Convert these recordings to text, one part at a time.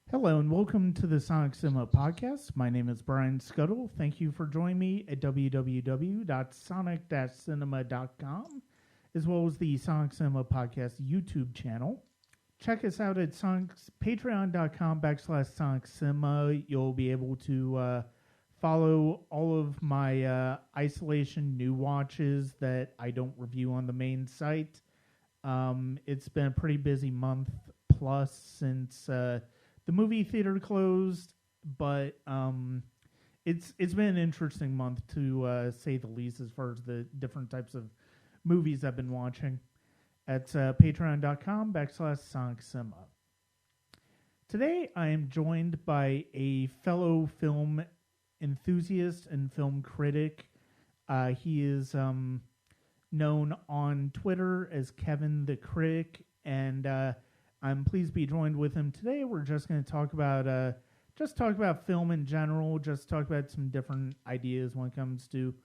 Hello and welcome to the Sonic Cinema Podcast. My name is Brian Scuttle. Thank you for joining me at www.sonic-cinema.com as well as the Sonic Cinema Podcast YouTube channel. Check us out at patreon.com/Sonic Cinema. You'll be able to follow all of my isolation new watches that I don't review on the main site. It's been a pretty busy month plus since the movie theater closed, but it's been an interesting month to say the least as far as the different types of movies I've been watching. At patreon.com/Sonic Cinema. Today I am joined by a fellow film enthusiast and film critic. He is known on Twitter as Kevin the Critic, and I'm pleased to be joined with him today. We're just going to talk about film in general, just talk about some different ideas when it comes to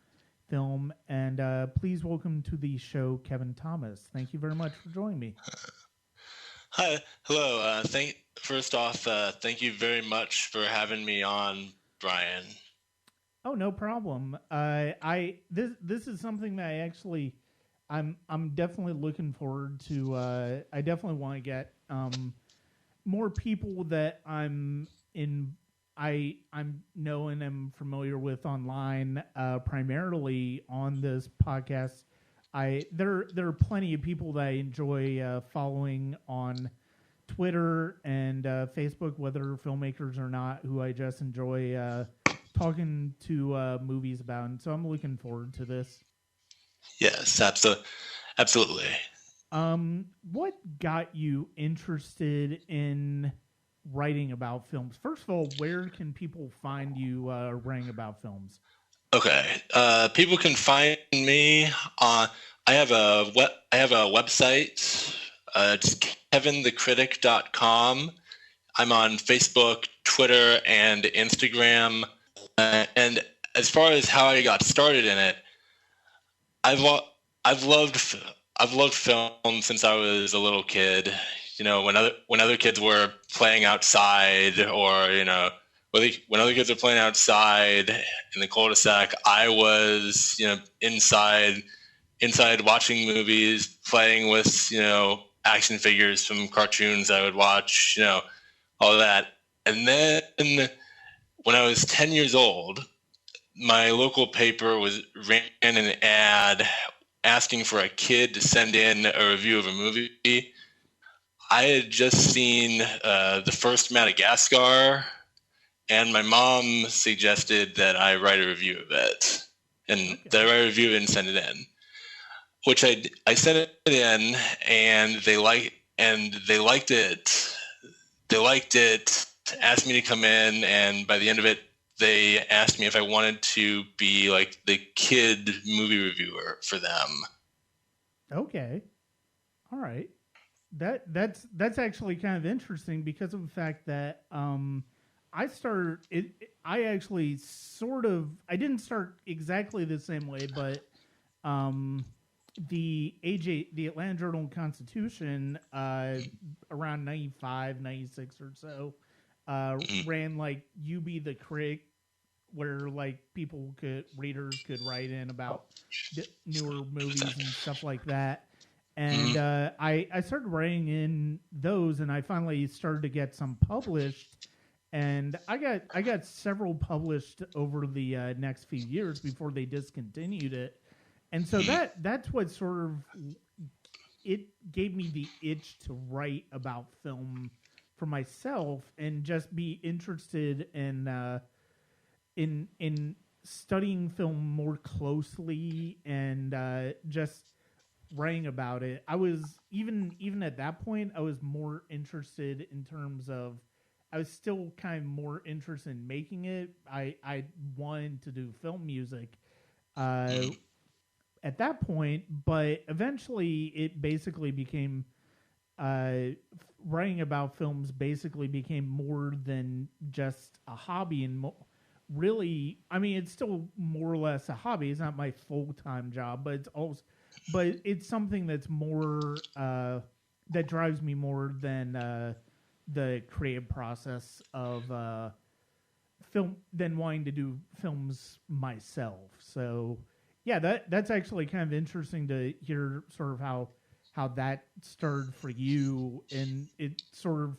film. And please welcome to the show, Kevin Thomas. Thank you very much for joining me. Hi, hello. First off, thank you very much for having me on, Brian. Oh, no problem. This is something that I'm definitely looking forward to. I definitely want to get more people that I know and am familiar with online, primarily on this podcast. There are plenty of people that I enjoy following on Twitter and Facebook, whether filmmakers or not, who I just enjoy talking to movies about, and so I'm looking forward to this. Yes, absolutely. What got you interested in writing about films? First of all, where can people find you writing about films? Okay, people can find me on. I have a website. It's kevinthecritic.com. I'm on Facebook, Twitter, and Instagram. And as far as how I got started in it, I've loved film since I was a little kid. You know, when other kids were playing outside, or when other kids were playing outside in the cul-de-sac, I was inside watching movies, playing with action figures from cartoons I would watch, all that. And then when I was 10 years old, my local paper ran an ad asking for a kid to send in a review of a movie. I had just seen the first Madagascar, and my mom suggested that I write a review of it. And that I write a review and send it in, which I sent it in, and they liked it. They liked it, asked me to come in, and by the end of it, they asked me if I wanted to be like the kid movie reviewer for them. Okay. All right. That's actually kind of interesting because of the fact that I actually I didn't start exactly the same way, but the Atlanta Journal-Constitution around 95, 96 or so ran like You Be the Critic, where like readers could write in about newer movies and stuff like that. And I started writing in those, and I finally started to get some published, and I got several published over the next few years before they discontinued it. And so that's what sort of it gave me the itch to write about film for myself and just be interested in studying film more closely and just writing about it. I was even at that point, I was more interested in terms of I was still kind of more interested in making it. I wanted to do film music at that point, but eventually it basically became writing about films basically became more than just a hobby, and really, I mean, it's still more or less a hobby. It's not my full-time job, but it's something that's more that drives me more than the creative process of film than wanting to do films myself. So yeah, that's actually kind of interesting to hear sort of how that started for you, and it sort of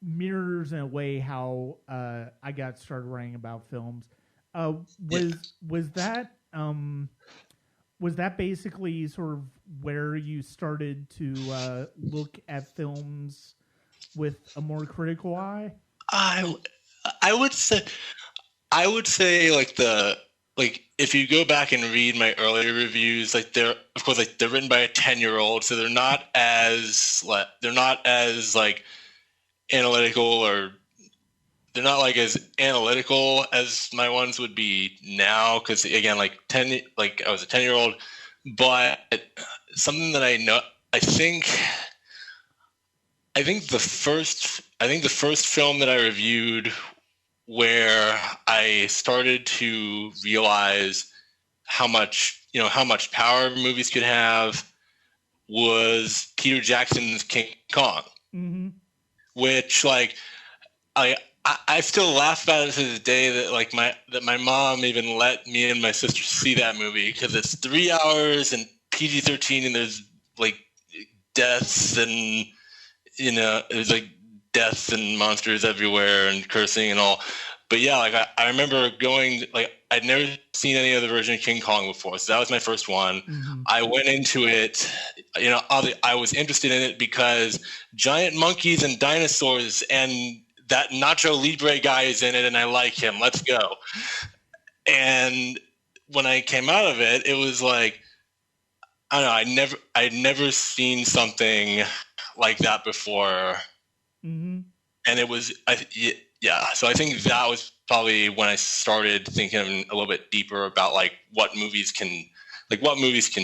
mirrors in a way how I got started writing about films. Uh, was that was that basically sort of where you started to look at films with a more critical eye? I I would say like if you go back and read my earlier reviews, like they're of course like they're written by a 10-year-old, so they're not as like analytical, or they're not like as analytical as my ones would be now, because again, like I was a 10-year-old. But something that I know, I think the first film that I reviewed where I started to realize how much power movies could have was Peter Jackson's King Kong, Mm-hmm. which like I still laugh about it to this day that my mom even let me and my sister see that movie, because it's 3 hours and PG-13, and there's like deaths and there's like deaths and monsters everywhere and cursing and all. But yeah, like I remember going, like I'd never seen any other version of King Kong before, so that was my first one. Mm-hmm. I went into it, I was interested in it because giant monkeys and dinosaurs, and that Nacho Libre guy is in it, and I like him. Let's go. And when I came out of it, it was like, I don't know, I'd never seen something like that before. Mm-hmm. And it was, yeah. So I think that was probably when I started thinking a little bit deeper about like what movies can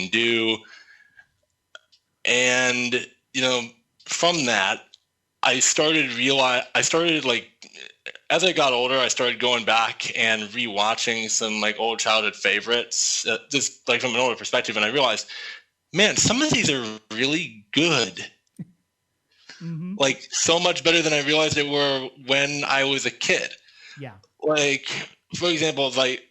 do. And, from that, I started like, as I got older, I started going back and rewatching some like old childhood favorites, just like from an older perspective. And I realized, man, some of these are really good. Mm-hmm. Like so much better than I realized they were when I was a kid. Yeah. Like, for example, like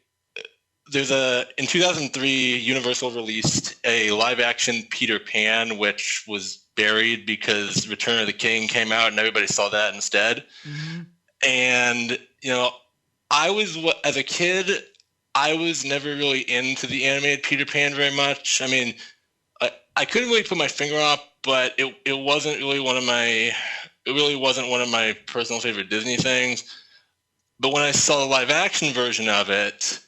in 2003, Universal released a live action Peter Pan, which was buried because Return of the King came out and everybody saw that instead. Mm-hmm. And, as a kid, I was never really into the animated Peter Pan very much. I mean, I couldn't really put my finger on it, but it wasn't really one of my personal favorite Disney things. But when I saw the live action version of it,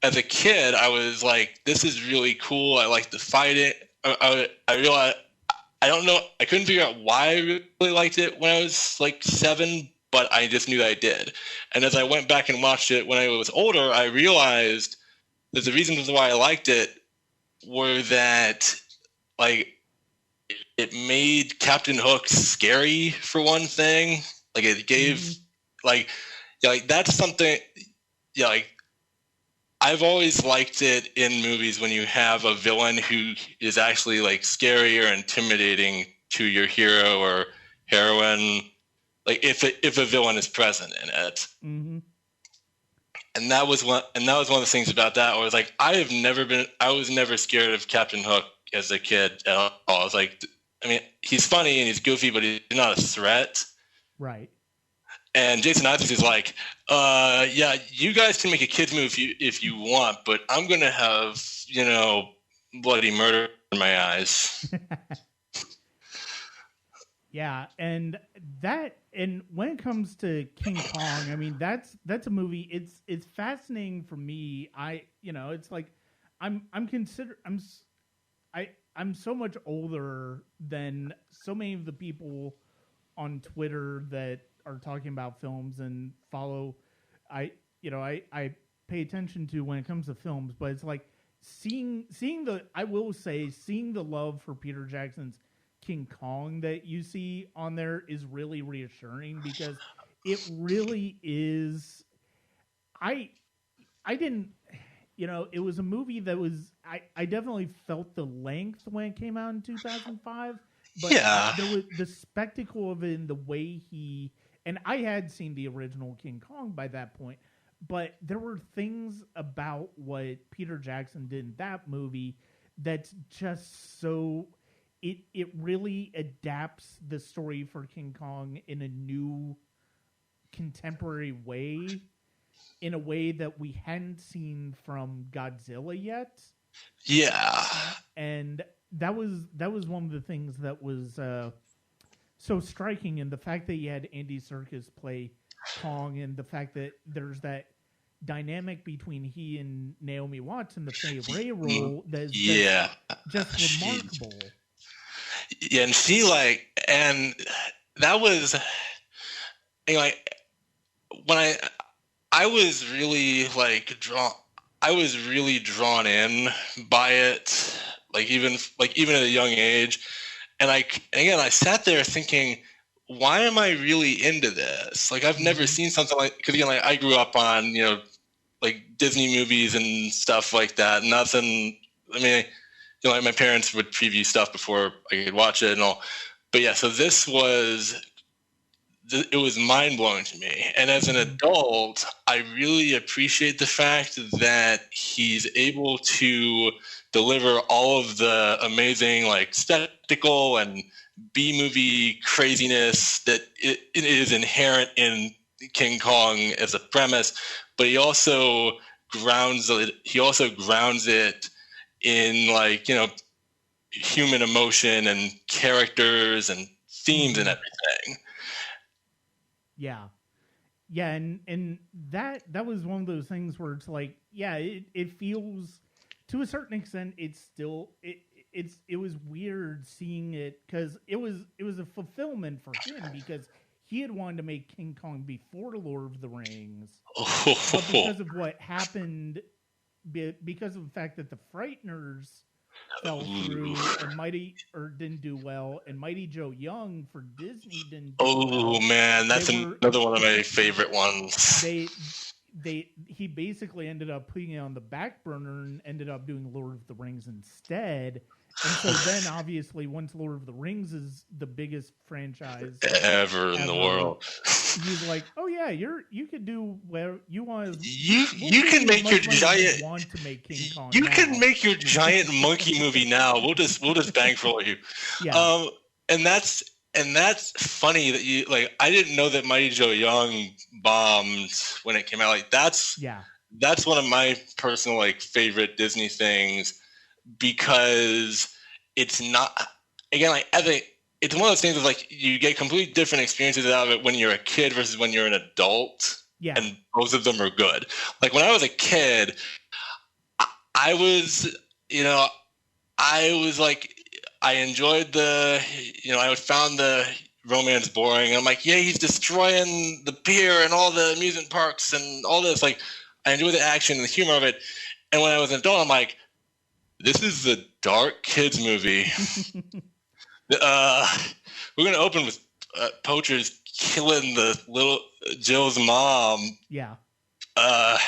as a kid, I was like, this is really cool. I like the fighting. I realized, I don't know, I couldn't figure out why I really liked it when I was like 7, but I just knew that I did. And as I went back and watched it when I was older, I realized that the reasons why I liked it were that, like, it made Captain Hook scary, for one thing. Like, it gave, like, that's something, like, I've always liked it in movies when you have a villain who is actually like scary or intimidating to your hero or heroine, like if a villain is present in it. Mm-hmm. And that was one of the things about that, where like I was never scared of Captain Hook as a kid at all. I was like, I mean, he's funny and he's goofy, but he's not a threat. Right. And Jason Isaacs is like, yeah, you guys can make a kids movie if you want, but I'm gonna have, bloody murder in my eyes. Yeah, and when it comes to King Kong, I mean that's a movie. It's fascinating for me. It's like I'm so much older than so many of the people on Twitter that are talking about films and follow. I pay attention to when it comes to films, but it's like seeing the love for Peter Jackson's King Kong that you see on there is really reassuring, because it really is. I didn't, it was a movie that was, I definitely felt the length when it came out in 2005. But Yeah. there was the spectacle of it in the way he, and I had seen the original King Kong by that point, but there were things about what Peter Jackson did in that movie that's just so it really adapts the story for King Kong in a new contemporary way, in a way that we hadn't seen from Godzilla yet. Yeah. And that was one of the things that was so striking, and the fact that you had Andy Serkis play Kong, and the fact that there's that dynamic between he and Naomi Watts in the Fay Wray role that's Yeah. just remarkable. Yeah, and she and that was, like, when I was really drawn in by it, even at a young age, and again I sat there thinking, why am I really into this? I've never seen something because again, I grew up on Disney movies and stuff like that. Nothing. I mean, my parents would preview stuff before I could watch it and all. But yeah, so it was mind blowing to me. And as an adult, I really appreciate the fact that he's able to deliver all of the amazing spectacle and B movie craziness that it is inherent in King Kong as a premise, but he also grounds it in human emotion and characters and themes and everything. Yeah. Yeah, and that was one of those things where it's it feels, to a certain extent, it's still it was weird seeing it, because it was a fulfillment for him, because he had wanted to make King Kong before Lord of the Rings, but because of what happened, because of the fact that the Frighteners fell through and didn't do well, and Mighty Joe Young for Disney didn't do well. Man, that's another one of my favorite ones. He basically ended up putting it on the back burner and ended up doing Lord of the Rings instead. And so then, obviously, once Lord of the Rings is the biggest franchise ever in the world, he's like, "Oh yeah, you could do where you want. You can make your giant. Want to make King Kong? You can make your giant monkey movie now. We'll just bankroll you." Yeah. And that's funny that you I didn't know that Mighty Joe Young bombed when it came out. That's one of my personal favorite Disney things, because it's not, again, it's one of those things of you get completely different experiences out of it when you're a kid versus when you're an adult. Yeah. And both of them are good. When I was a kid, I was I enjoyed I found the romance boring. I'm yeah, he's destroying the pier and all the amusement parks and all this. I enjoy the action and the humor of it. And when I was an adult, I'm this is a dark kids movie. We're going to open with poachers killing the little Jill's mom. Yeah. But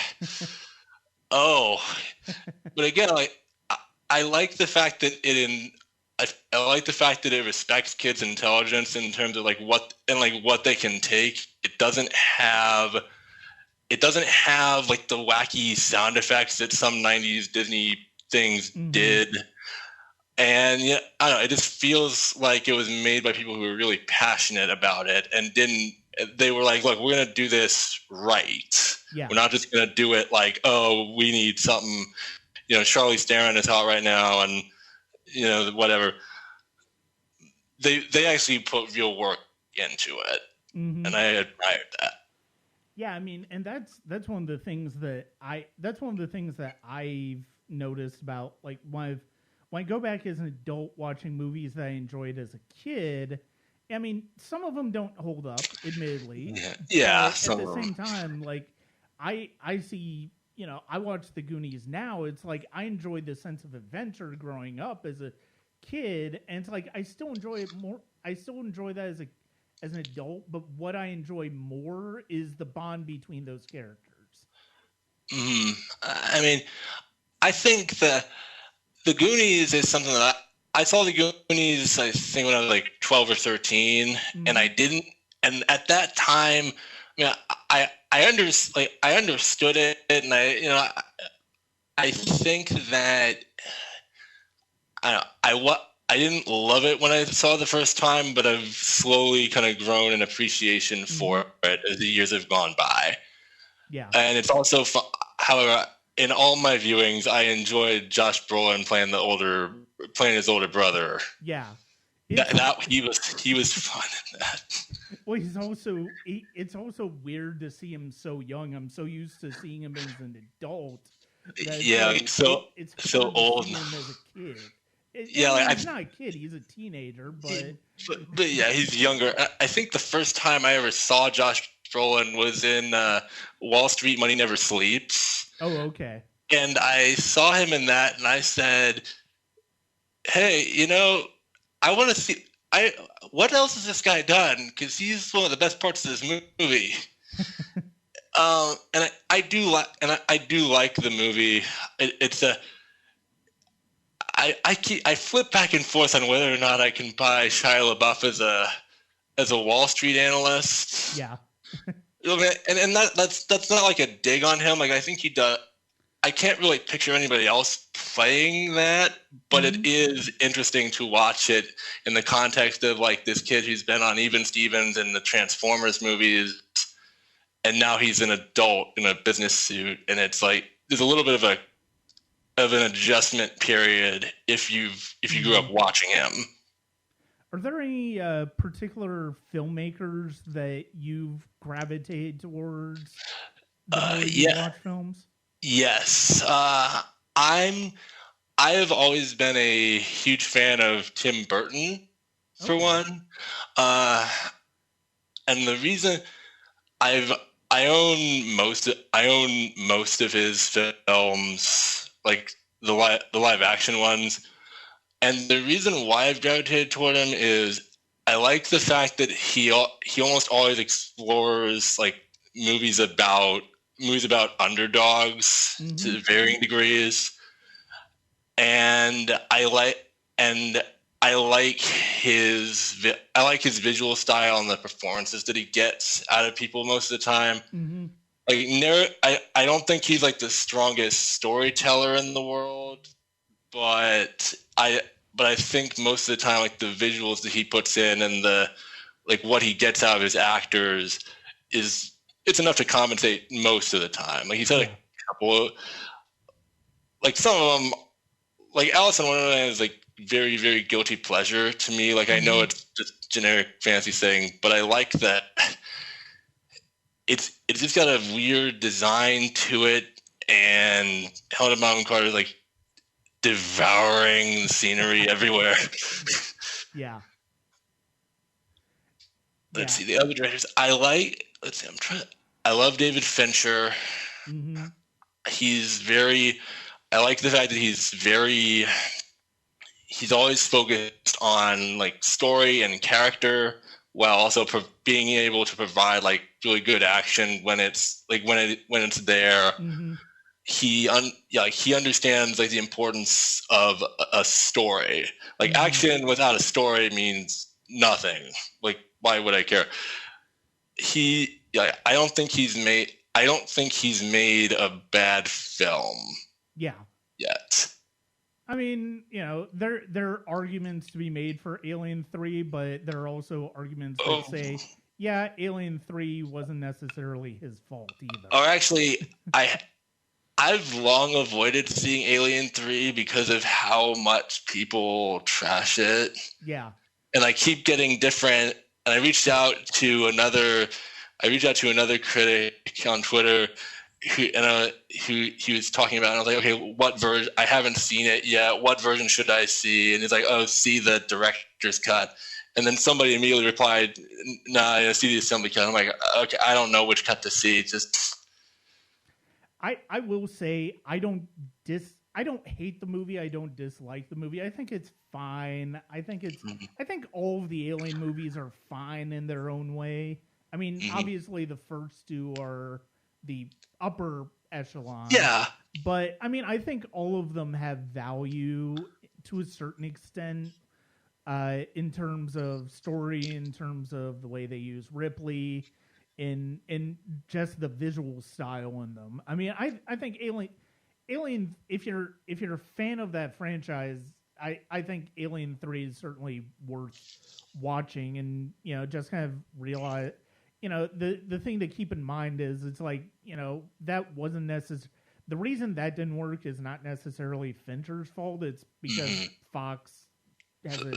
again, I like the fact that I like the fact that it respects kids' intelligence in terms of what they can take. It doesn't have the wacky sound effects that some 90s Disney things did. And I don't know, it just feels like it was made by people who were really passionate about it and they were look, we're going to do this right. Yeah. We're not just going to do it we need something, Charlize Theron is hot right now and whatever. They actually put real work into it, and I admired that. Yeah, I mean, and that's one of the things that I've noticed about when I go back as an adult watching movies that I enjoyed as a kid. I mean, some of them don't hold up, admittedly. Yeah. At the same time, I see. I watch The Goonies now. It's I enjoyed the sense of adventure growing up as a kid, and it's I still enjoy it more. I still enjoy that as an adult, but what I enjoy more is the bond between those characters. I mean, I think the Goonies is something that I saw the Goonies, I think, when I was like 12 or 13, and I didn't. And at that time, I understood it, and I think that I didn't love it when I saw it the first time, but I've slowly kind of grown an appreciation for it as the years have gone by. Yeah. And it's also fun. However, in all my viewings, I enjoyed Josh Brolin playing his older brother. Yeah. He was fun in that. Well, it's also weird to see him so young. I'm so used to seeing him as an adult. Yeah, like, it's so old. To see him as a kid. He's not a kid; he's a teenager. But yeah, he's younger. I think the first time I ever saw Josh Brolin was in Wall Street Money Never Sleeps. Oh, okay. And I saw him in that, and I said, "Hey, I want to see. What else has this guy done? Because he's one of the best parts of this movie." And I do like the movie. I flip back and forth on whether or not I can buy Shia LaBeouf as a Wall Street analyst. Yeah. And that's not like a dig on him. Like, I think he does. I can't really picture anybody else playing that, but it is interesting to watch it in the context of like this kid who's been on Even Stevens and the Transformers movies, and now he's an adult in a business suit, and it's like there's a little bit of an adjustment period if you grew up watching him. Are there any particular filmmakers that you've gravitated towards when you watch films? Yes. I have always been a huge fan of Tim Burton, for one. And the reason I own most of his films, like the live action ones. And the reason why I've gravitated toward him is I like the fact that he almost always explores like movies about underdogs to varying degrees, and I like his visual style and the performances that he gets out of people most of the time. Like, I don't think he's like the strongest storyteller in the world, but I think most of the time, like the visuals that he puts in and the like what he gets out of his actors it's enough to compensate most of the time. Like, he's had a couple, like some of them, like Alice in Wonderland is like very, very guilty pleasure to me. Like, I know it's just generic fantasy thing, but I like that it's just got a weird design to it, and Helena Bonham Carter is like devouring the scenery everywhere. Yeah. Let's see the other directors I like. Let's see. I love David Fincher. I like the fact that he's always focused on like story and character, while also being able to provide like really good action when it's there. He understands like the importance of a story. Like, action without a story means nothing. Like, why would I care? I don't think he's made a bad film. Yeah. Yet. I mean, there are arguments to be made for Alien 3, but there are also arguments that say, yeah, Alien 3 wasn't necessarily his fault either. Or actually, I've long avoided seeing Alien 3 because of how much people trash it. Yeah. And I keep getting different, and I reached out to another critic on Twitter who he was talking about, and I was like, okay, what version? I haven't seen it yet. What version should I see? And he's like, oh, see the director's cut. And then somebody immediately replied, nah, see the assembly cut. I'm like, okay, I don't know which cut to see. I will say I don't hate the movie. I don't dislike the movie. I think it's fine. I think all of the Alien movies are fine in their own way. I mean, obviously the first two are the upper echelon. Yeah. But I mean, I think all of them have value to a certain extent, in terms of story, in terms of the way they use Ripley, in just the visual style in them. I mean, I think Alien. If you're a fan of that franchise, I think Alien 3 is certainly worth watching, and just kind of realize. The thing to keep in mind is it's like that wasn't necessary. The reason that didn't work is not necessarily Fincher's fault. It's because Fox has a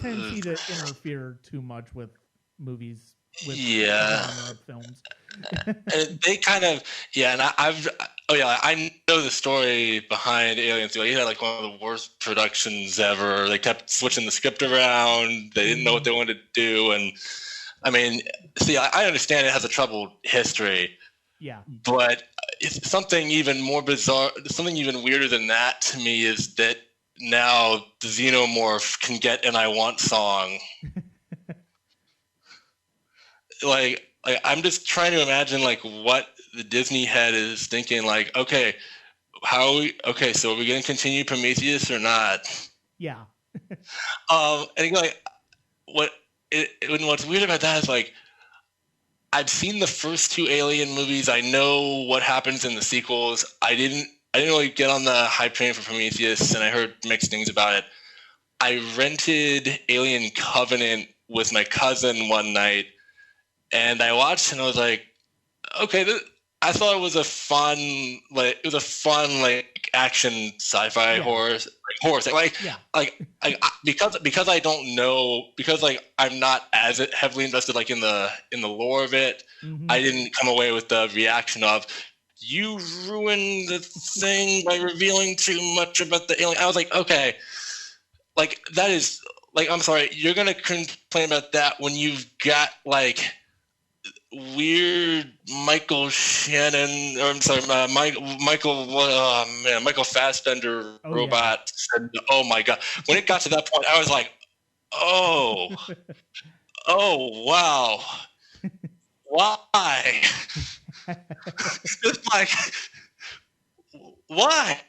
tendency to interfere too much with movies, with genre films. And they kind of, and I know the story behind Alien 3. He had like one of the worst productions ever. They kept switching the script around. They didn't know what they wanted to do, and I mean, see, I understand it has a troubled history. Yeah. But it's something even more bizarre, something even weirder than that to me is that now the Xenomorph can get an I Want song. like I'm just trying to imagine like what the Disney head is thinking, like, okay, so are we going to continue Prometheus or not? Yeah. And like what's weird about that is like I've seen the first two Alien movies. I know what happens in the sequels. I didn't really get on the hype train for Prometheus, and I heard mixed things about it. I rented Alien Covenant with my cousin one night, and I watched, and I was like, okay, I thought it was a fun action sci-fi horror because I don't know, because like I'm not as heavily invested like in the lore of it. Mm-hmm. I didn't come away with the reaction of you ruined the thing by revealing too much about the alien. I was like, okay, like that is like, I'm sorry, you're gonna complain about that when you've got like weird Michael Shannon, or I'm sorry, Michael Fassbender robot. Yeah. And, oh my god! When it got to that point, I was like, oh wow, why? Just like, why?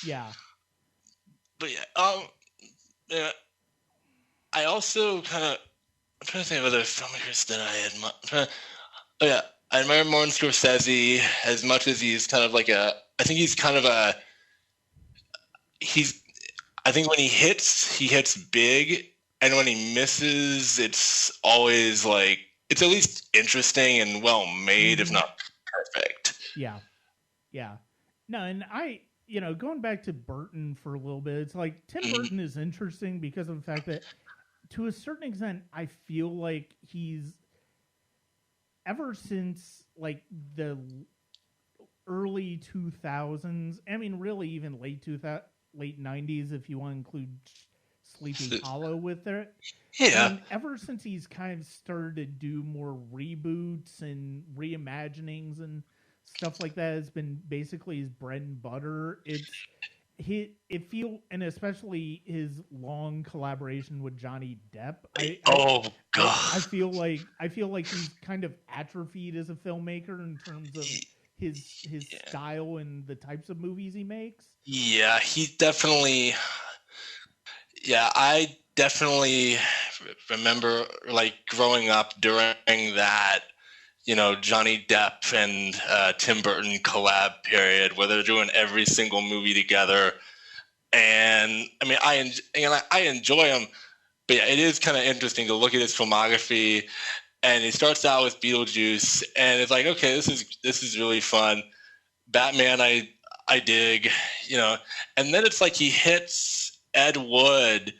Yeah. But yeah, I also kind of. I'm trying to think of other filmmakers that I admire. I admire Martin Scorsese as much as he's kind of like I think when he hits big, and when he misses, it's always like, it's at least interesting and well made, if not perfect. Yeah. No, and going back to Burton for a little bit, it's like Tim Burton is interesting because of the fact that, to a certain extent, I feel like he's, ever since like the early 2000s, I mean, really even late 90s, if you want to include Sleepy Hollow with it. Yeah. And ever since he's kind of started to do more reboots and reimaginings and stuff like that, has been basically his bread and butter. And especially his long collaboration with Johnny Depp. I feel like he's kind of atrophied as a filmmaker in terms of his style and the types of movies he makes. Yeah, he definitely. Yeah, I definitely remember like growing up during that, Johnny Depp and Tim Burton collab period where they're doing every single movie together. And I mean, I enjoy him, but yeah, it is kind of interesting to look at his filmography. And he starts out with Beetlejuice, and it's like, okay, this is really fun. Batman, I dig, and then it's like he hits Ed Wood,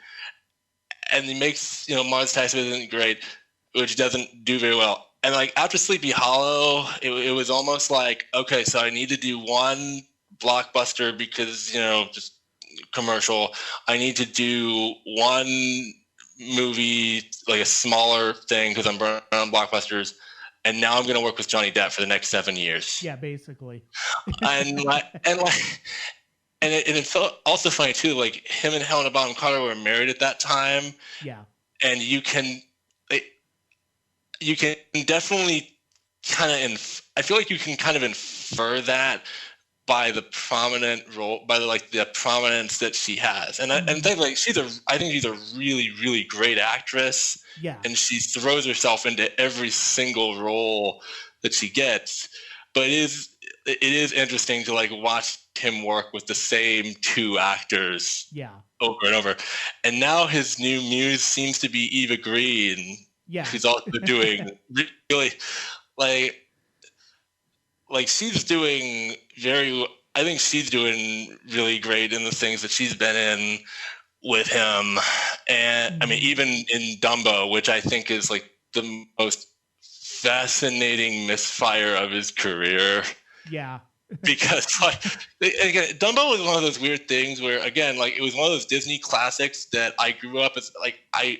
and he makes Mars Attacks isn't great, which doesn't do very well. And like after Sleepy Hollow, it was almost like, okay, so I need to do one blockbuster because just commercial. I need to do one movie, like a smaller thing, because I'm burning on blockbusters. And now I'm going to work with Johnny Depp for the next 7 years. Yeah, basically. and it's also funny too. Like him and Helena Bonham Carter were married at that time. Yeah. And you can definitely kind of I feel like you can kind of infer that by the prominent role, by the prominence that she has, and I think like I think she's a really, really great actress, Yeah. and she throws herself into every single role that she gets. But it is interesting to like watch him work with the same two actors Yeah. over and over. And now his new muse seems to be Eva Green. Yeah. She's also doing really like she's doing I think she's doing really great in the things that she's been in with him. And I mean, even in Dumbo, which I think is like the most fascinating misfire of his career. Yeah. Because like again, Dumbo was one of those weird things where again, like it was one of those Disney classics that I grew up as like I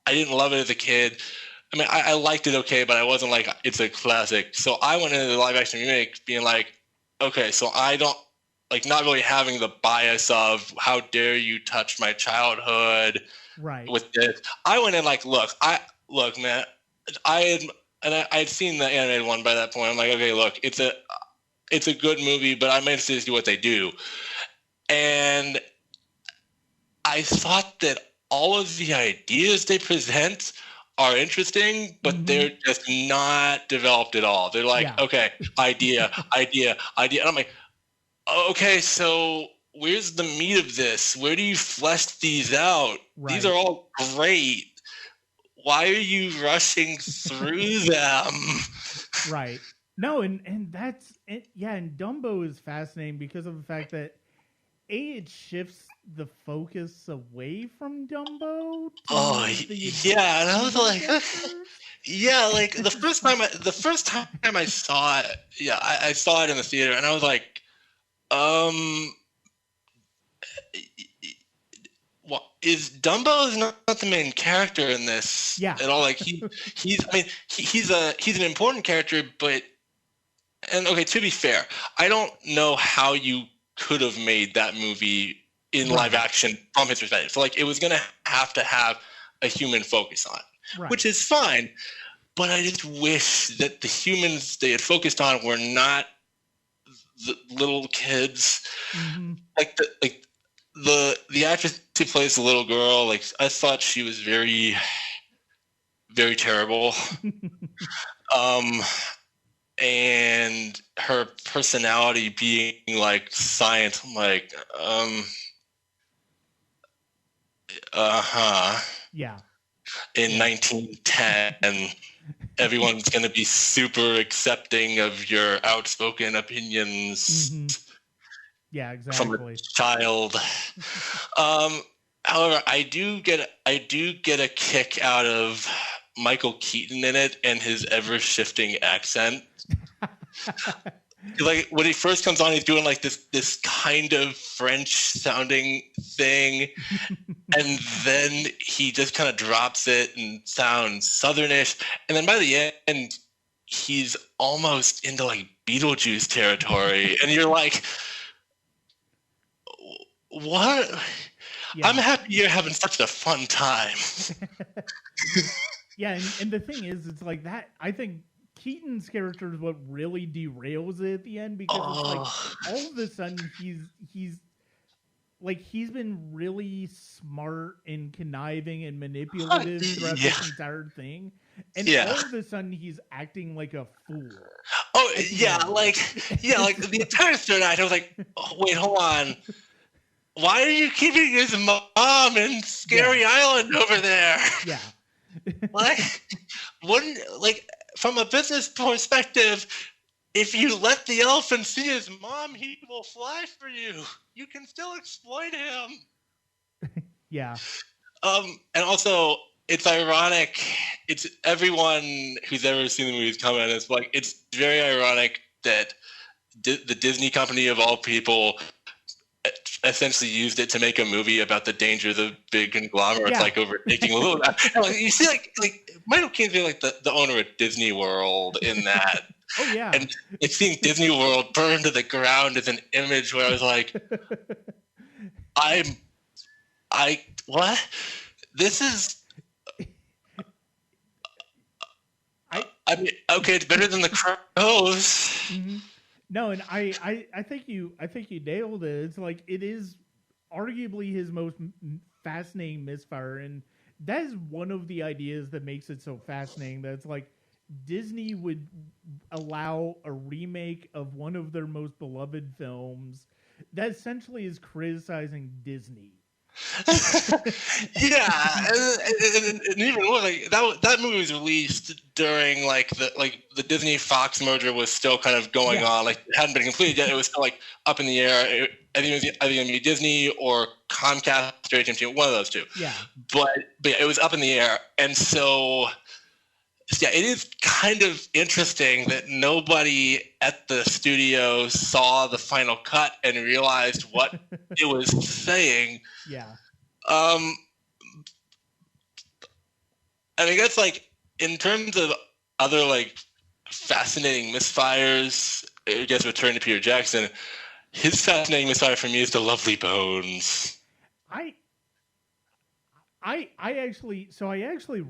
didn't love it as a kid. I mean, I liked it okay, but I wasn't like it's a classic. So I went into the live action remake being like, okay, so I don't like not really having the bias of how dare you touch my childhood right with this. I went in like, look, man, I'd seen the animated one by that point. I'm like, okay, look, it's a good movie, but I'm interested to see what they do. And I thought that all of the ideas they present are interesting, but they're just not developed at all. They're like, okay, idea. And I'm like, okay, so where's the meat of this? Where do you flesh these out? Right. These are all great. Why are you rushing through them? Right. No, and that's it. Yeah, and Dumbo is fascinating because of the fact that it shifts the focus away from Dumbo. Yeah, and I was like, yeah, like the first time I saw it, I saw it in the theater, and I was like, well, Dumbo is not the main character in this at all. Like he's an important character, but okay, to be fair, I don't know how you could have made that movie in live action from his perspective. So like it was gonna have to have a human focus on it, which is fine. But I just wish that the humans they had focused on were not the little kids. Like the actress who plays the little girl, like I thought she was very, very terrible. And her personality being like science, I'm like, yeah. In 1910, everyone's going to be super accepting of your outspoken opinions. Yeah, exactly. From a child. However, I do get a kick out of Michael Keaton in it and his ever-shifting accent. Like when he first comes on, he's doing like this kind of French-sounding thing, and then he just kind of drops it and sounds Southernish, and then by the end, he's almost into like Beetlejuice territory, and you're like, what? Yeah. I'm happy you're having such a fun time. Yeah, and the thing is, it's like that. I think Keaton's character is what really derails it at the end because it's like all of a sudden he's been really smart and conniving and manipulative throughout this entire thing, and all of a sudden he's acting like a fool. Oh yeah, like the entire third act, I was like, oh, wait, hold on. Why are you keeping his mom in Scary Island over there? Yeah. Like from a business perspective, if you let the elephant see his mom, he will fly for you. You can still exploit him. Yeah. And also, it's ironic. It's everyone who's ever seen the movies comment. It's like it's very ironic that the Disney company of all people essentially used it to make a movie about the dangers of big conglomerates, like overtaking a little. Like, you see, like Michael Keaton's being like the owner of Disney World in that. Oh yeah. And like seeing Disney World burn to the ground is an image where I was like, what? This is. I mean, okay, it's better than the Crows. No, and I think you nailed it. It's like it is arguably his most fascinating misfire, and that is one of the ideas that makes it so fascinating. That it's like Disney would allow a remake of one of their most beloved films that essentially is criticizing Disney. Yeah, and even more like that movie was released during like the Disney Fox merger was still kind of going on. Like it hadn't been completed yet. It was still like up in the air. I think it was either going to be Disney or Comcast or AT&T, one of those two. Yeah. But yeah, it was up in the air, and so yeah, it is kind of interesting that nobody at the studio saw the final cut and realized what it was saying. Yeah. I guess like in terms of other like fascinating misfires, I guess return to Peter Jackson, his fascinating misfire for me is The Lovely Bones. I actually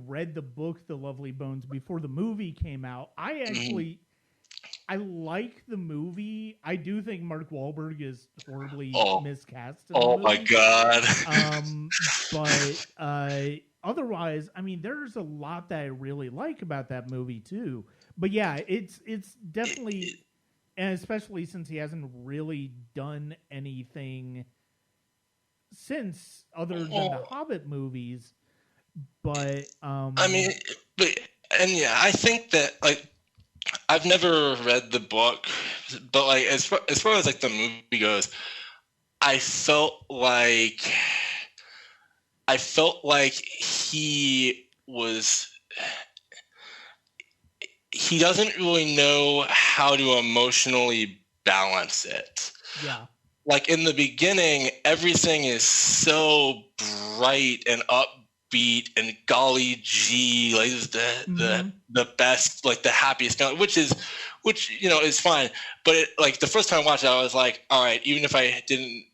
read the book The Lovely Bones before the movie came out. I like the movie. I do think Mark Wahlberg is horribly miscast. Oh my god! But otherwise, I mean, there's a lot that I really like about that movie too. But yeah, it's definitely, and especially since he hasn't really done anything since other than the Hobbit movies. But I mean, I think that like I've never read the book, but like as far as like the movie goes, I felt like he doesn't really know how to emotionally balance it. Yeah. Like in the beginning, everything is so bright and upbeat and golly gee, like the best, like the happiest, which is fine. But like the first time I watched it, I was like, all right, even if I didn't,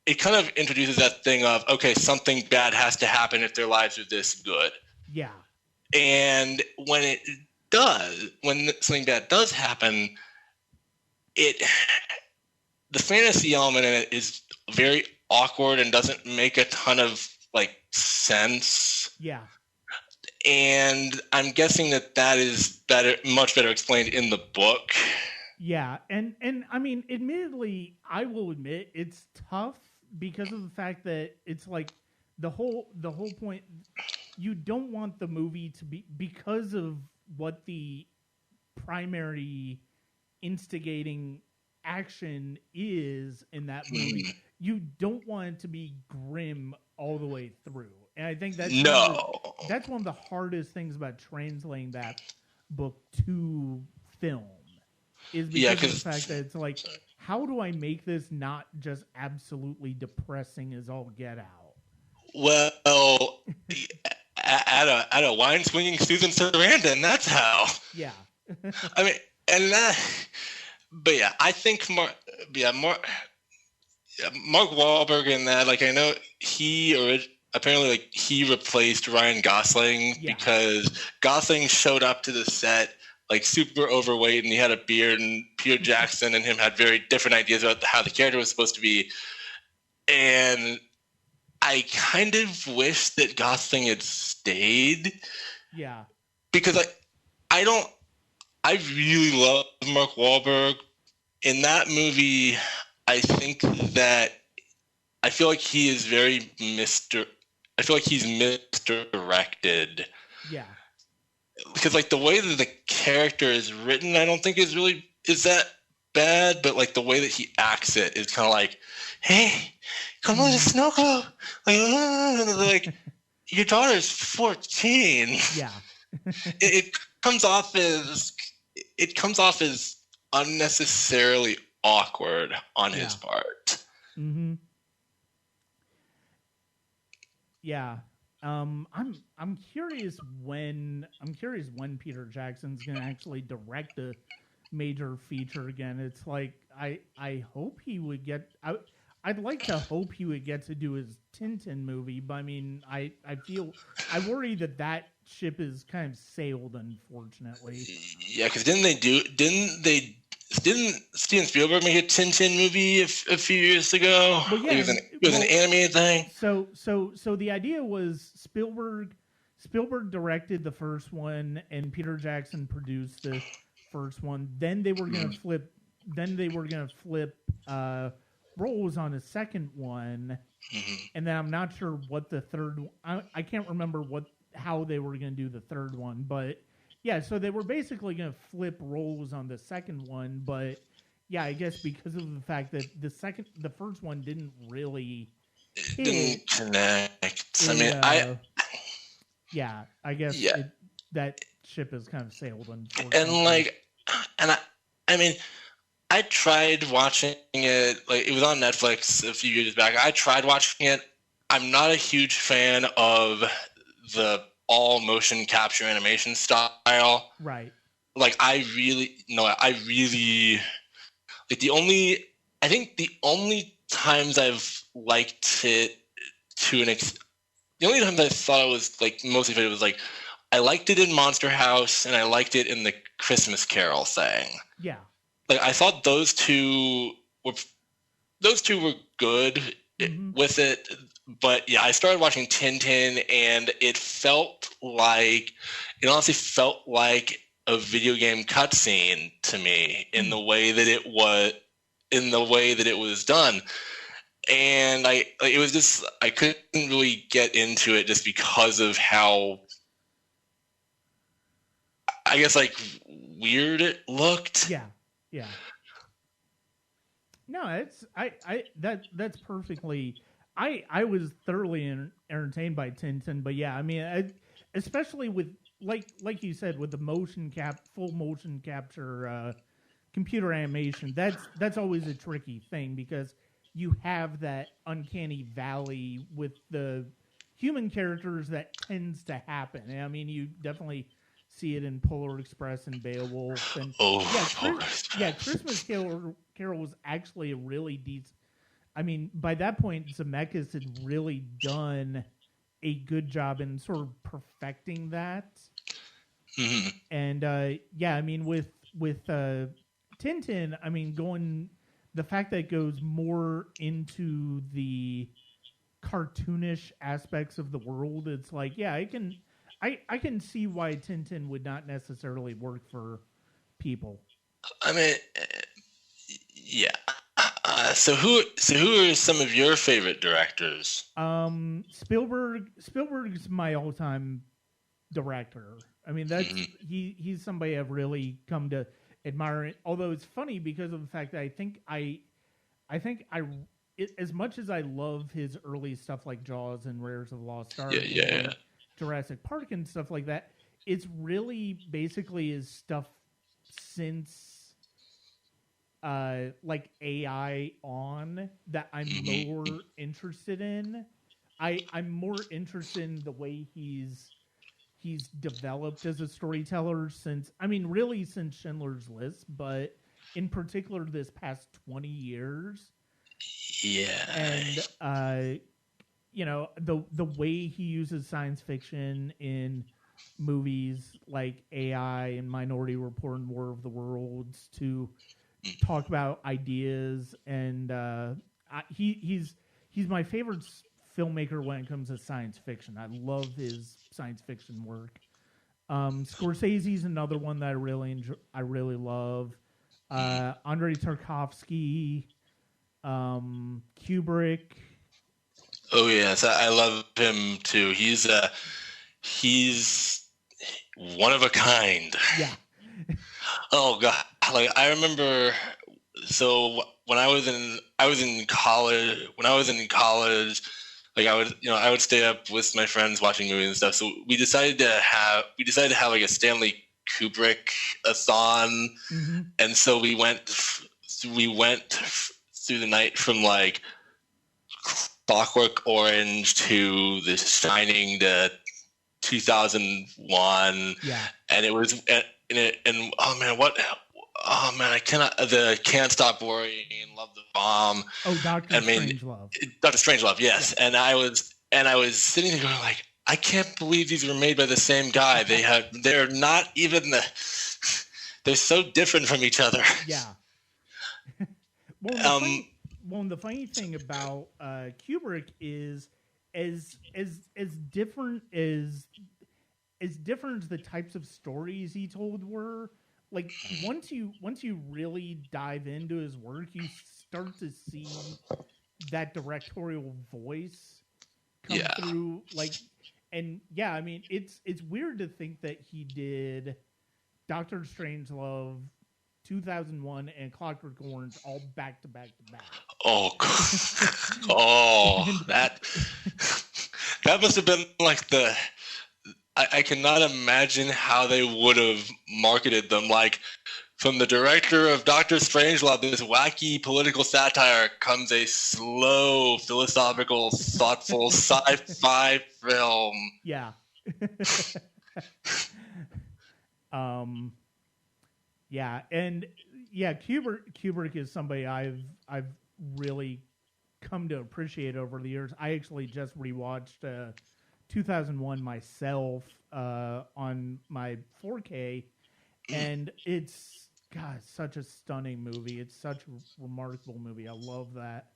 it kind of introduces that thing of, okay, something bad has to happen if their lives are this good. Yeah. And when something bad does happen, the fantasy element in it is very awkward and doesn't make a ton of like sense. Yeah. And I'm guessing that is much better explained in the book. Yeah, and I mean, admittedly, I will admit it's tough because of the fact that it's like the whole point. You don't want the movie to be, because of what the primary instigating action is in that movie. You don't want it to be grim all the way through, and I think that's one of the hardest things about translating that book to film. Is because of the fact that it's like, how do I make this not just absolutely depressing as all get out? Well, at a wine swinging Susan Sarandon, that's how. Yeah. I mean, but yeah, I think Mark Wahlberg in that, like, I know he replaced Ryan Gosling because Gosling showed up to the set like super overweight and he had a beard, and Peter Jackson and him had very different ideas about how the character was supposed to be. And I kind of wish that Gosling had stayed. Yeah. Because I really love Mark Wahlberg. In that movie, I think that I feel like he is I feel like he's misdirected. Yeah. Because like the way that the character is written, I don't think is that bad, but like the way that he acts it is kind of like, hey, come on to Snow Globe. Like your daughter's 14. Yeah. it comes off as unnecessarily awkward on his part. Mm-hmm. Yeah. I'm curious when Peter Jackson's gonna actually direct a major feature again. It's like I hope he would get. I'd like to hope he would get to do his Tintin movie, but I mean, I worry that ship is kind of sailed, unfortunately. Yeah, because didn't they didn't Steven Spielberg make a Tintin movie a few years ago? Well, yeah, it was an animated thing. So the idea was Spielberg directed the first one, and Peter Jackson produced the first one. Then they were gonna flip. Then they were gonna flip roles on the second one, and then I'm not sure what the third. I can't remember how they were gonna do the third one, but. Yeah, so they were basically going to flip roles on the second one, but yeah, I guess because of the fact that the first one didn't really didn't connect. I mean, yeah, I guess that ship has kind of sailed. I mean, I tried watching it. Like, it was on Netflix a few years back. I tried watching it. I'm not a huge fan of the all motion capture animation style. Right. Like, I really like I think the only times I've liked it the only times I thought it was like mostly fit, it was like I liked it in Monster House and I liked it in the Christmas Carol thing. Yeah. Like, I thought those two were good with it. But yeah, I started watching Tintin, and it honestly felt like a video game cutscene to me in the way that it was done. And I couldn't really get into it just because of how, I guess, like, weird it looked. Yeah. Yeah. No, that's perfectly. I was thoroughly entertained by Tintin, but yeah, I mean, especially with like you said, with the full motion capture computer animation, that's always a tricky thing because you have that uncanny valley with the human characters that tends to happen. And I mean, you definitely see it in Polar Express and Beowulf, and Christmas Carol was actually a really decent. I mean, by that point, Zemeckis had really done a good job in sort of perfecting that. Mm-hmm. And I mean, with Tintin, I mean, the fact that it goes more into the cartoonish aspects of the world, it's like, yeah, I can see why Tintin would not necessarily work for people. I mean, yeah. So who are some of your favorite directors? Spielberg's my all-time director. I mean, that's he's somebody I've really come to admire. Although it's funny because of the fact that I think as much as I love his early stuff like Jaws and Raiders of the Lost Ark, Jurassic Park and stuff like that, it's really basically his stuff since like AI on that I'm more interested in. I'm more interested in the way he's developed as a storyteller since Schindler's List, but in particular this past 20 years. Yeah. And the way he uses science fiction in movies like AI and Minority Report and War of the Worlds to talk about ideas, and he's my favorite filmmaker when it comes to science fiction. I love his science fiction work. Scorsese's another one that I really love. Andrei Tarkovsky, Kubrick. Oh yes, I love him too. He's one of a kind. Yeah. Oh god, like I remember. So when I was in college, like I would stay up with my friends watching movies and stuff. So we decided to have like a Stanley Kubrick-a-thon, and so we went through the night from like Clockwork Orange to The Shining to 2001. Yeah, and it was and oh man, I Can't Stop Worrying, Love the Bomb. Oh, Dr. Strangelove. Dr. Strangelove, yes. Yeah. And I was sitting there going like, I can't believe these were made by the same guy. They're not even they're so different from each other. Yeah. Well, the funny thing about Kubrick is as different as the types of stories he told were. Like once you really dive into his work, you start to see that directorial voice come Yeah. through. Like, and yeah, I mean, it's weird to think that he did Doctor Strangelove, 2001, and Clockwork Orange all back to back to back. Oh, that must have been like the. I cannot imagine how they would have marketed them. Like, from the director of Doctor Strangelove, this wacky political satire, comes a slow, philosophical, thoughtful sci-fi film. Yeah. Yeah, and yeah, Kubrick is somebody I've really come to appreciate over the years. I actually just rewatched 2001 myself on my 4K, and it's such a stunning movie. It's such a remarkable movie. I love that.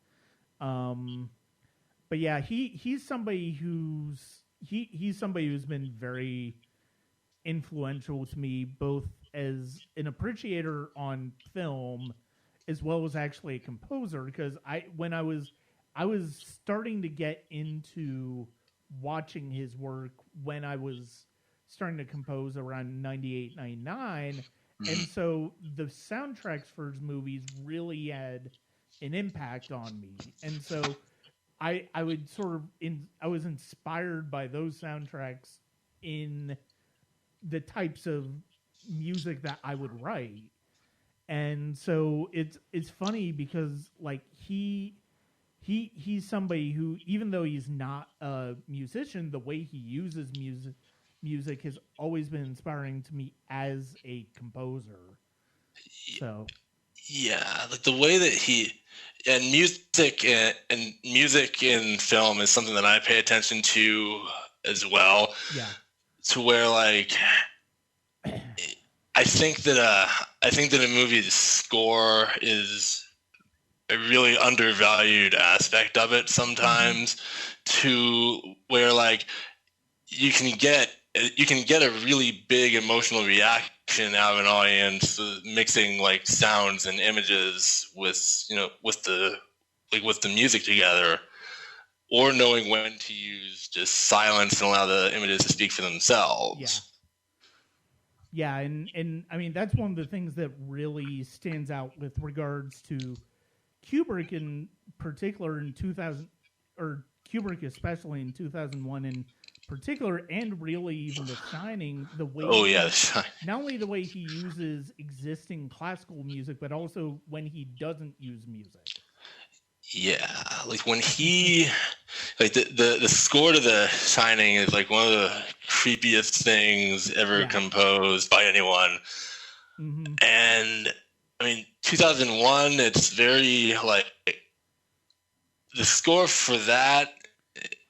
But yeah, he's somebody who's been very influential to me, both as an appreciator on film as well as actually a composer, because when I was starting to get into watching his work when I was starting to compose around 98, 99. And so the soundtracks for his movies really had an impact on me. And so I would I was inspired by those soundtracks in the types of music that I would write. And so it's funny because like he's somebody who, even though he's not a musician, the way he uses music has always been inspiring to me as a composer. So yeah, like the way that music in film is something that I pay attention to as well. Yeah. To where like I think that a movie's score is a really undervalued aspect of it sometimes, to where like you can get a really big emotional reaction out of an audience mixing like sounds and images with the music together, or knowing when to use just silence and allow the images to speak for themselves. Yeah, and I mean that's one of the things that really stands out with regards to Kubrick in particular in 2000, or Kubrick especially in 2001 in particular, and really even The Shining, the way not only the way he uses existing classical music, but also when he doesn't use music. Yeah, like when he, like the score to The Shining is like one of the creepiest things ever composed by anyone. Mm-hmm. And I mean, 2001, it's very like the score for that.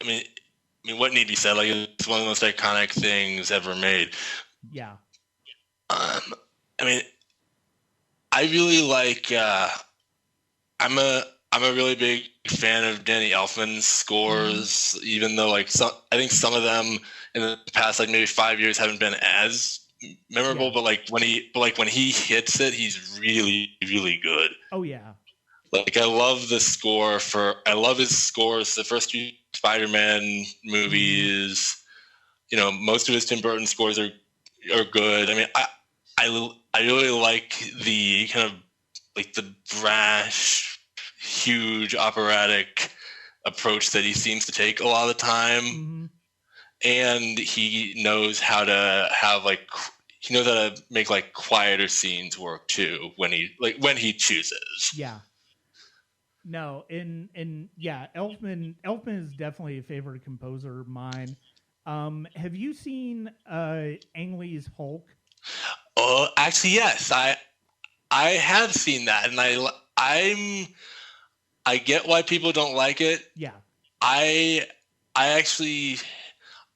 I mean, what need be said? Like, it's one of the most iconic things ever made. Yeah. I mean, I really like. I'm a really big fan of Danny Elfman's scores, even though like I think some of them in the past like maybe 5 years haven't been as memorable. But like when he hits it, he's really, really good. Oh yeah. Like I love his scores. The first two Spider-Man movies. You know, most of his Tim Burton scores are good. I mean, I really like the kind of like the brash, huge operatic approach that he seems to take a lot of the time. Mm-hmm. And he knows how to make like quieter scenes work too when he chooses. Yeah. No, and yeah, Elfman is definitely a favorite composer of mine. Have you seen Ang Lee's Hulk? Oh, actually, yes. I have seen that, and I get why people don't like it. Yeah. I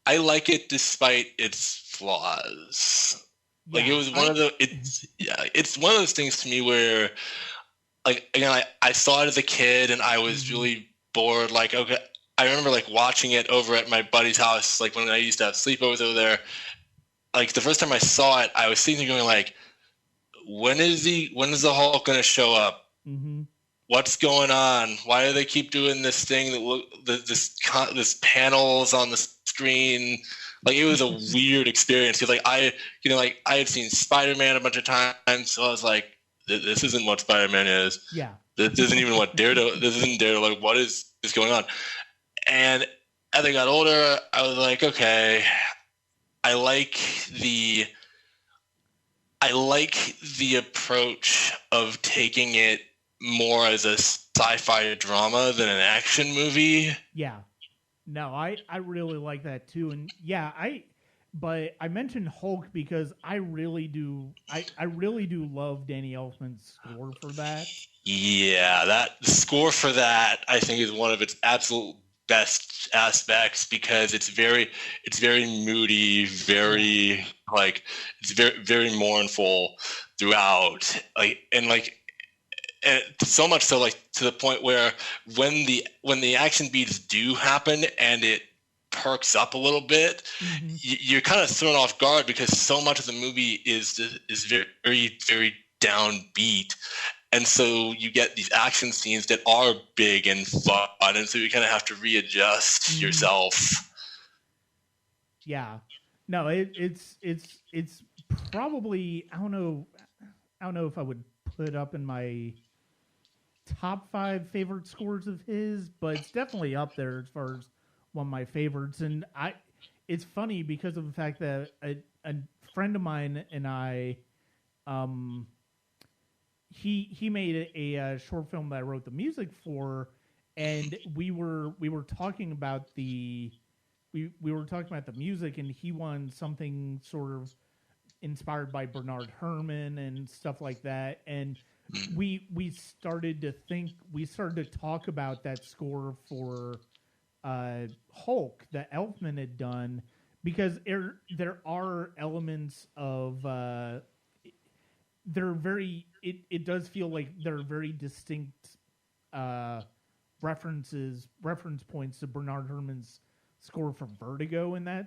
like it despite its flaws. Like it was it's one of those things to me where like again, I saw it as a kid and I was really bored. Like, okay, I remember like watching it over at my buddy's house, like when I used to have sleepovers over there. Like the first time I saw it, I was sitting there going like, when is the Hulk gonna show up? Mm-hmm. What's going on? Why do they keep doing this thing that look this panels on the screen? Like it was a weird experience because like I had seen Spider-Man a bunch of times, so I was like, this isn't what Spider-Man is. Yeah. This isn't even what Daredevil. This isn't Daredevil. Like what is going on? And as I got older, I was like, okay, I like the approach of taking it more as a sci-fi drama than an action movie. Yeah. No, I really like that too. And yeah, but I mentioned Hulk because I really do love Danny Elfman's score for that. Yeah, that score for that I think is one of its absolute best aspects because it's very moody, very like it's very mournful throughout. And so much so like to the point where when the action beats do happen and it perks up a little bit, you're kind of thrown off guard because so much of the movie is very very downbeat. And so you get these action scenes that are big and fun, and so you kind of have to readjust yourself. Yeah, no, it's probably I don't know if I would put up in my top 5 favorite scores of his, but it's definitely up there as far as one of my favorites. And it's funny because of the fact that a friend of mine and I, he made a short film that I wrote the music for, and we were talking about we were talking about the music, and he wanted something sort of inspired by Bernard Herrmann and stuff like that, and we started to talk about that score for Hulk that Elfman had done, because there are elements of they're very it does feel like there are very distinct reference points to Bernard Herrmann's score for Vertigo in that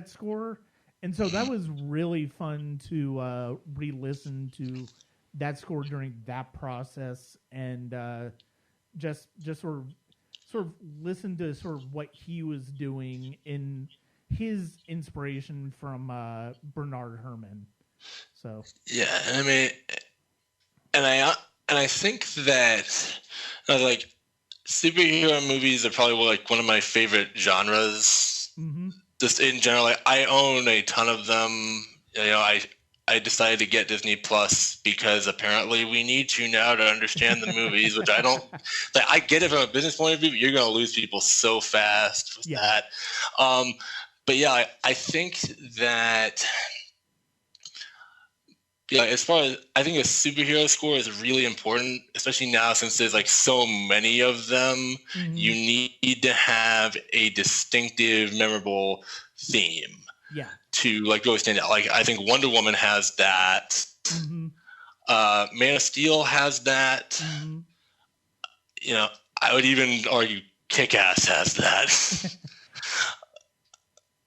score. And so that was really fun to re-listen to that score during that process, and just sort of listen to sort of what he was doing in his inspiration from Bernard Herrmann. So yeah, I mean, and I think that like superhero movies are probably like one of my favorite genres. Mm-hmm. Just in general, like, I own a ton of them. You know, I decided to get Disney Plus because apparently we need to now to understand the movies, which I don't. Like, I get it from a business point of view, but you're going to lose people so fast with that. But yeah, I think that. Yeah, as far as I think a superhero score is really important, especially now since there's like so many of them. Mm-hmm. You need to have a distinctive, memorable theme. Yeah. To like really stand out. Like I think Wonder Woman has that. Mm-hmm. Man of Steel has that. Mm-hmm. You know, I would even argue Kick-Ass has that.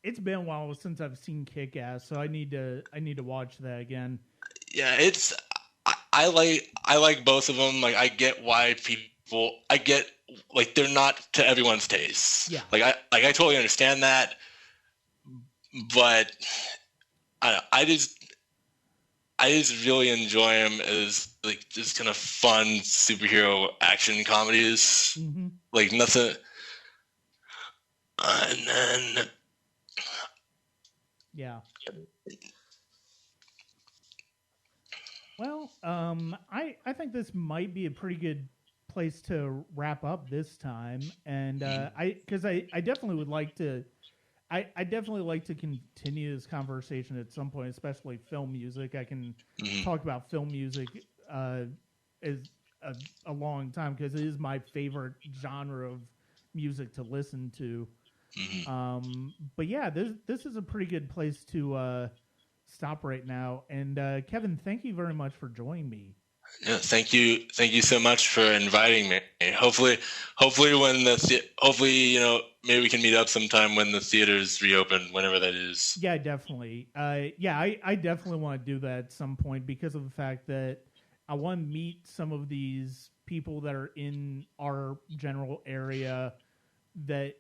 It's been a while since I've seen Kick-Ass, so I need to watch that again. Yeah, it's I like both of them. Like I get why people like they're not to everyone's taste. Yeah. Like I totally understand that, but I just really enjoy them as like just kind of fun superhero action comedies. Mm-hmm. Like nothing, and then yeah. Well, I think this might be a pretty good place to wrap up this time, and I definitely would like to, I definitely like to continue this conversation at some point, especially film music. I can talk about film music as a long time because it is my favorite genre of music to listen to. But yeah, this is a pretty good place to stop right now. And Kevin, thank you very much for joining me. Yeah, thank you so much for inviting me. Hopefully hopefully maybe we can meet up sometime when the theaters reopen, whenever that is. Yeah, definitely. I definitely want to do that at some point because of the fact that I want to meet some of these people that are in our general area that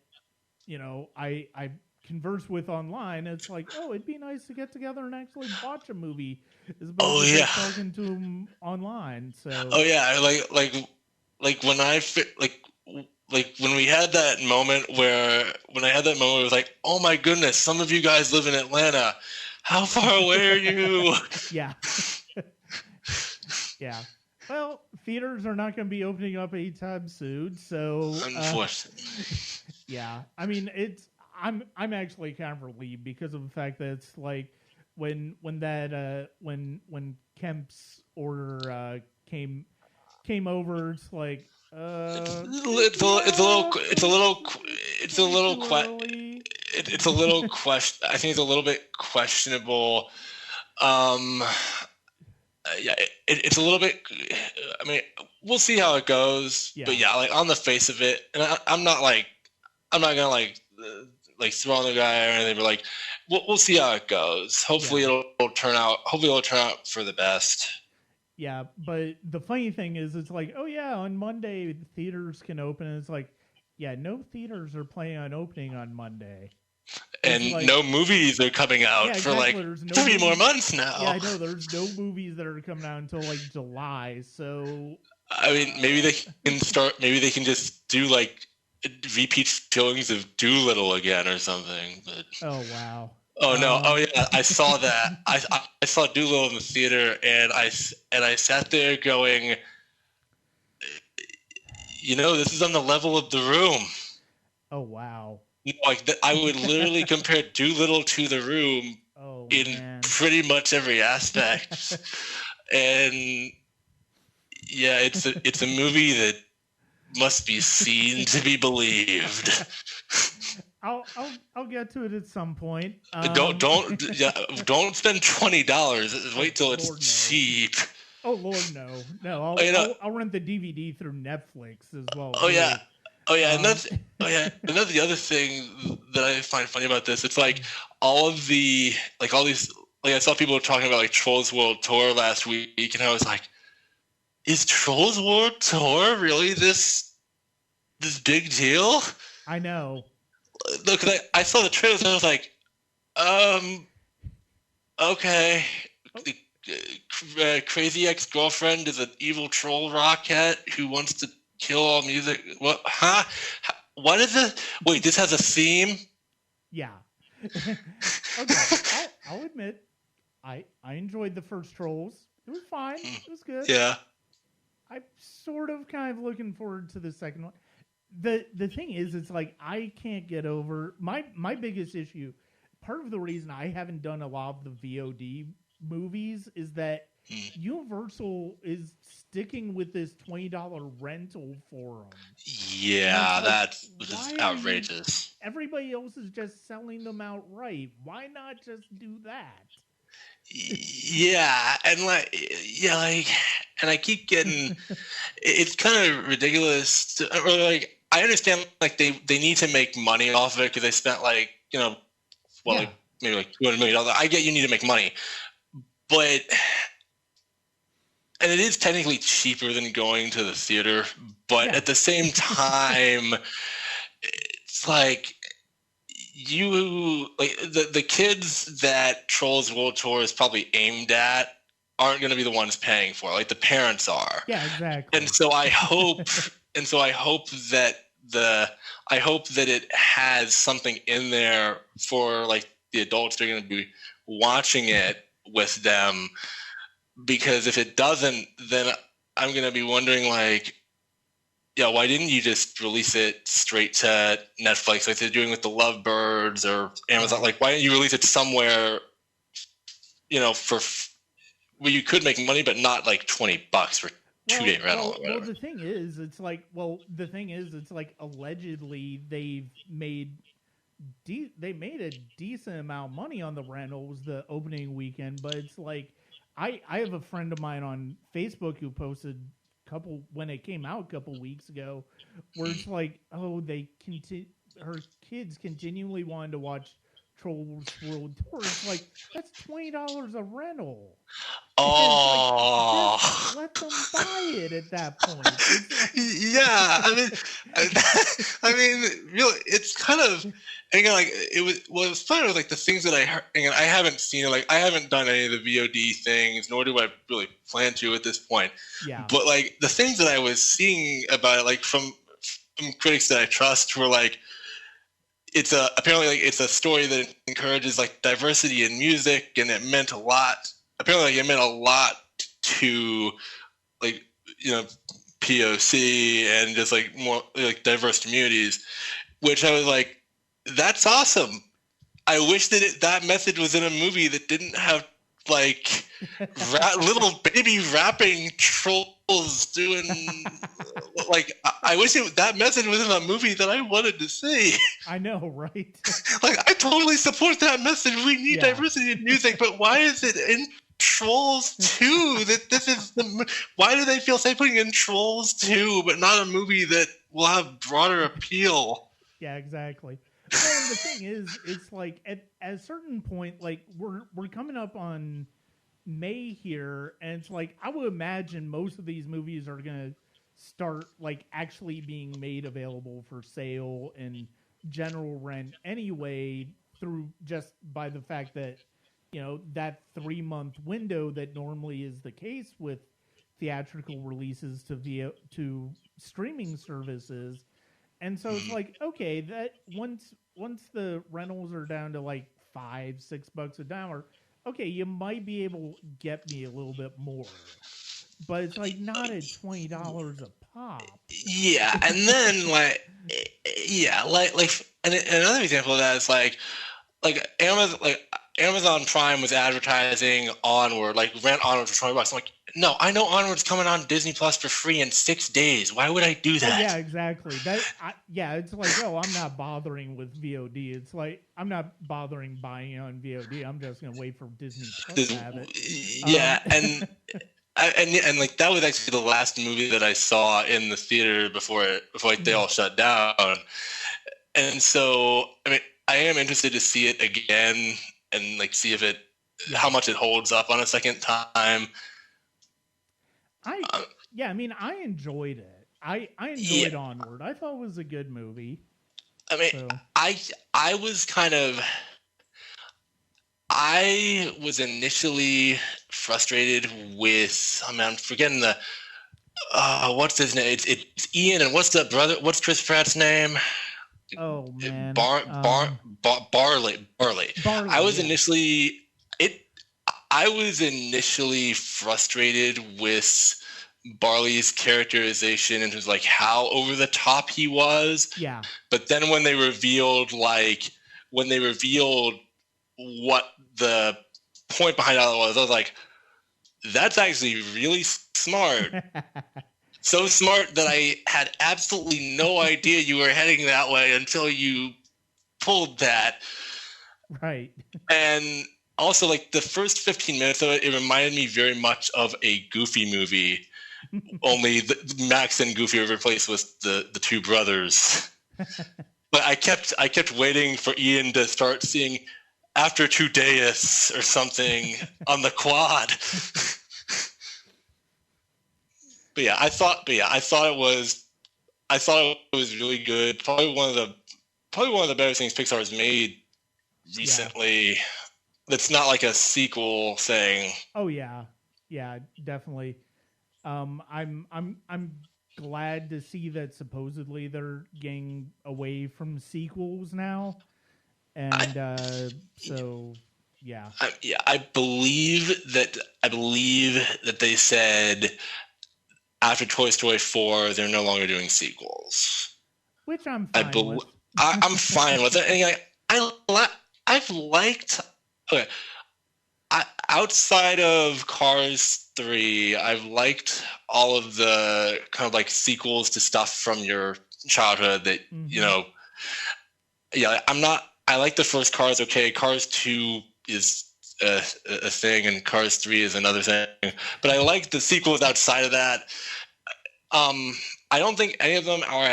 I converse with online. It's like, oh, it'd be nice to get together and actually watch a movie as opposed Oh to yeah, just talking to them online. So oh yeah, like when like when we had that moment where when I had that moment, it was like, oh my goodness, some of you guys live in Atlanta. How far away are you? yeah, yeah. Well, theaters are not going to be opening up anytime soon, so Unfortunately. yeah. I mean, I'm actually kind of relieved because of the fact that it's like when Kemp's order came over, it's like It's a little it's a little it's a way little too early. it's a little question. I think it's a little bit questionable. Um, yeah, it's a little bit. I mean, we'll see how it goes. Yeah. But yeah, like on the face of it, and I'm not gonna like throw on the guy or anything. But like, we'll see how it goes. Hopefully, it'll turn out. Hopefully, it'll turn out for the best. Yeah, but the funny thing is, it's like, oh yeah, on Monday the theaters can open. And it's like, yeah, no theaters are planning on opening on Monday. And like, no movies are coming out Yeah, for exactly. like There's no 3 more movies- months now. Yeah, I know. There's no movies that are coming out until like July. So I mean, maybe they can start. Maybe they can just do like repeat showings of Doolittle again or something. But oh wow. oh no! Oh yeah, I saw that. I saw Doolittle in the theater, and I sat there going, this is on the level of The Room. Oh wow. Like I would literally compare Doolittle to The Room in man. pretty much every aspect, and yeah, it's a movie that must be seen to be believed. I'll get to it at some point. Don't spend $20. Wait till it's Lord, no. cheap. Oh Lord, no. I'll rent the DVD through Netflix as well. Oh yeah, and that's the other thing that I find funny about this. It's like all these I saw people talking about like Trolls World Tour last week, and I was like, is Trolls World Tour really this big deal? I know. Look, I saw the trailers and I was like, okay. Crazy ex-girlfriend is an evil troll rocket who wants to kill all music. What? Huh? What is it? Wait, this has a theme? Yeah. Okay, I'll admit, I enjoyed the first Trolls. It was fine. It was good. Yeah. I'm sort of kind of looking forward to the second one. The thing is, it's like I can't get over my biggest issue. Part of the reason I haven't done a lot of the VOD movies is that Universal is sticking with this $20 rental for them. Yeah, that's outrageous. Everybody else is just selling them outright. Why not just do that? Yeah, and and I keep getting. It's kind of ridiculous. I understand like they need to make money off of it because they spent like like maybe like $200 million. I get you need to make money, but and it is technically cheaper than going to the theater, but at the same time, it's like the kids that Trolls World Tour is probably aimed at aren't going to be the ones paying for it. Like the parents are. Yeah, exactly. And so I hope that it has something in there for like the adults that are going to be watching it with them, because if it doesn't, then I'm going to be wondering like, yeah, why didn't you just release it straight to Netflix like they're doing with the Lovebirds or Amazon? Like, why didn't you release it somewhere, for where you could make money, but not like $20 for 2-day rental? Well, the thing is, it's like allegedly they made a decent amount of money on the rentals the opening weekend, but it's like I have a friend of mine on Facebook who posted when it came out a couple weeks ago, where it's like, oh, her kids continually wanted to watch Trolls World Tour. It's like that's $20 a rental. Oh, Just let them buy it at that point. yeah. I mean, really, it's kind of, and again, like it was. Well, it was fun. It was like the things that I heard. Again, I haven't seen it. Like I haven't done any of the VOD things, nor do I really plan to at this point. Yeah. But like the things that I was seeing about it, like from critics that I trust, were like, apparently like it's a story that encourages like diversity in music, and it meant a lot. Apparently, like, it meant a lot to like POC and just like more like diverse communities, which I was like, that's awesome. I wish that that message was in a movie that didn't have like little baby rapping trolls doing like I wish that message was in a movie that I wanted to see. I know, right? Like I totally support that message. We need diversity in music, but why is it in Trolls 2? That this is why do they feel safe putting in Trolls 2 but not a movie that will have broader appeal? Yeah, exactly. Well, the thing is, it's like at a certain point, like we're coming up on May here, and it's like I would imagine most of these movies are gonna start like actually being made available for sale and general rent anyway, through just by the fact that that 3-month window that normally is the case with theatrical releases to streaming services. And so it's like, okay, that once the rentals are down to like $5-6 an hour, okay, you might be able to get me a little bit more, but it's like not at $20 a pop. Yeah, and then like and another example of that is like Amazon Prime was advertising Onward, like rent Onward for $20. I'm like, no, I know Onward's coming on Disney Plus for free in 6 days. Why would I do that? Yeah, exactly. It's like, oh, I'm not bothering with VOD. It's like I'm not bothering buying it on VOD. I'm just gonna wait for Disney Plus to have it. Yeah, and like that was actually the last movie that I saw in the theater before they all shut down. And so, I mean, I am interested to see it again and like see if how much it holds up on a second time. I enjoyed it. I enjoyed Onward. I thought it was a good movie. I mean, I was initially frustrated with. I mean, I'm forgetting the what's his name? It's Ian, and what's What's Chris Pratt's name? Oh man, Barley. I was I was initially frustrated with Barley's characterization and just like how over the top he was. Yeah. But then when they revealed what the point behind all it was, I was like, that's actually really smart. So smart that I had absolutely no idea you were heading that way until you pulled that. Right. And also, like, the first 15 minutes of it reminded me very much of a Goofy movie, only Max and Goofy were replaced with the two brothers. But I kept waiting for Ian to start seeing After 2 Days or something on the quad. But yeah, I thought it was really good. Probably one of the better things Pixar has made recently. Yeah. That's not like a sequel thing. Oh yeah, definitely. I'm glad to see that supposedly they're getting away from sequels now, and so yeah. I believe that they said after Toy Story 4 they're no longer doing sequels, which I'm fine with. I'm fine with it. And I've liked. Okay, outside of Cars 3, I've liked all of the kind of like sequels to stuff from your childhood that I like the first Cars. Okay, Cars 2 is a thing, and Cars 3 is another thing. But I like the sequels outside of that. I don't think any of them are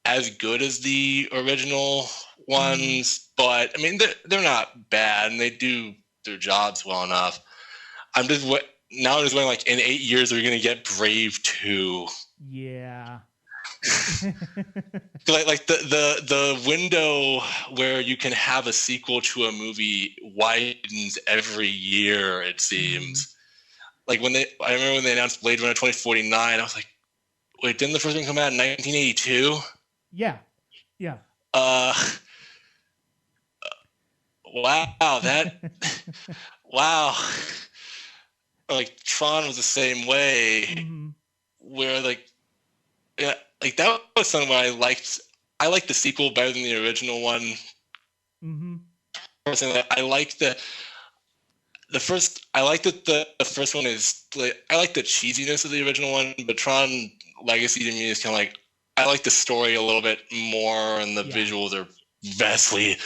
as good as the original ones, but I mean they're not bad, and they do their jobs well enough. I'm just waiting, like, in 8 years are we going to get Brave 2? Yeah. like the window where you can have a sequel to a movie widens every year, it seems. Like I remember when they announced Blade Runner 2049, I was like, wait, didn't the first one come out in 1982? Yeah. Wow, wow. Like Tron was the same way, where like that was something where I liked the sequel better than the original one. Personally, I like the first. I like that the first one is like, I like the cheesiness of the original one, but Tron Legacy to me is kind of like, I like the story a little bit more, and the visuals are vastly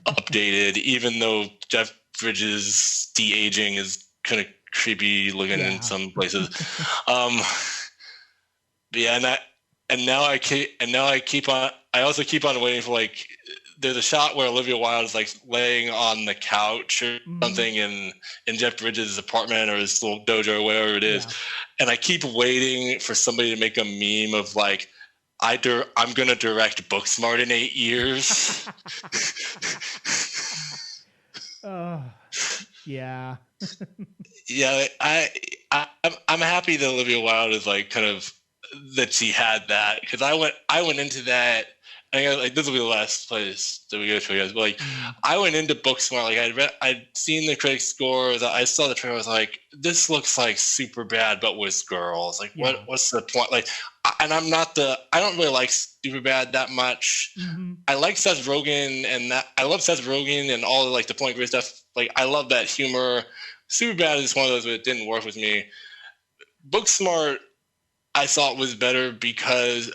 updated, even though Jeff Bridges' de-aging is kind of creepy looking in some places. But yeah, and now I also keep on waiting for, like, there's a shot where Olivia Wilde is like laying on the couch or something in Jeff Bridges' apartment or his little dojo or wherever it is, and I keep waiting for somebody to make a meme of like, I'm gonna direct Booksmart in 8 years. Yeah. Yeah, I'm happy that Olivia Wilde is like kind of that she had that, because I went into that. I think, like, this will be the last place that we go to, guys. But like, I went into Booksmart, like I'd seen the critic scores, I saw the trailer, I was like, this looks like Superbad but with girls. Like, what's the point? Like, and I don't really like Superbad that much. I like Seth Rogen, and I love Seth Rogen and all the, like, the Point Grey stuff. Like, I love that humor. Superbad is one of those that didn't work with me. Booksmart, I thought was better because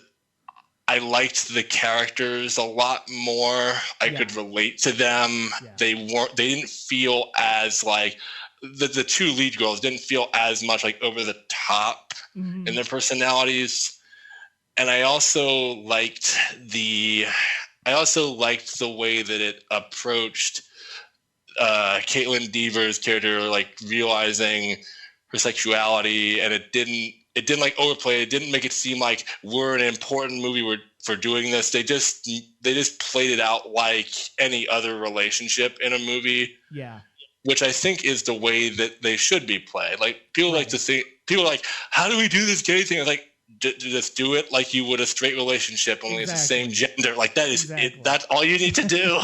I liked the characters a lot more. I could relate to them. They didn't feel as like the two lead girls didn't feel as much like over the top in their personalities. And I also liked the way that it approached Caitlin Deaver's character, like realizing her sexuality, and it didn't like overplay. It didn't make it seem like we're an important movie for doing this. They just played it out like any other relationship in a movie. Yeah. Which I think is the way that they should be played. Like, people like to think, people are like, how do we do this gay thing? It's like, just do it like you would a straight relationship, only it's the same gender. Like, that is it. That's all you need to do.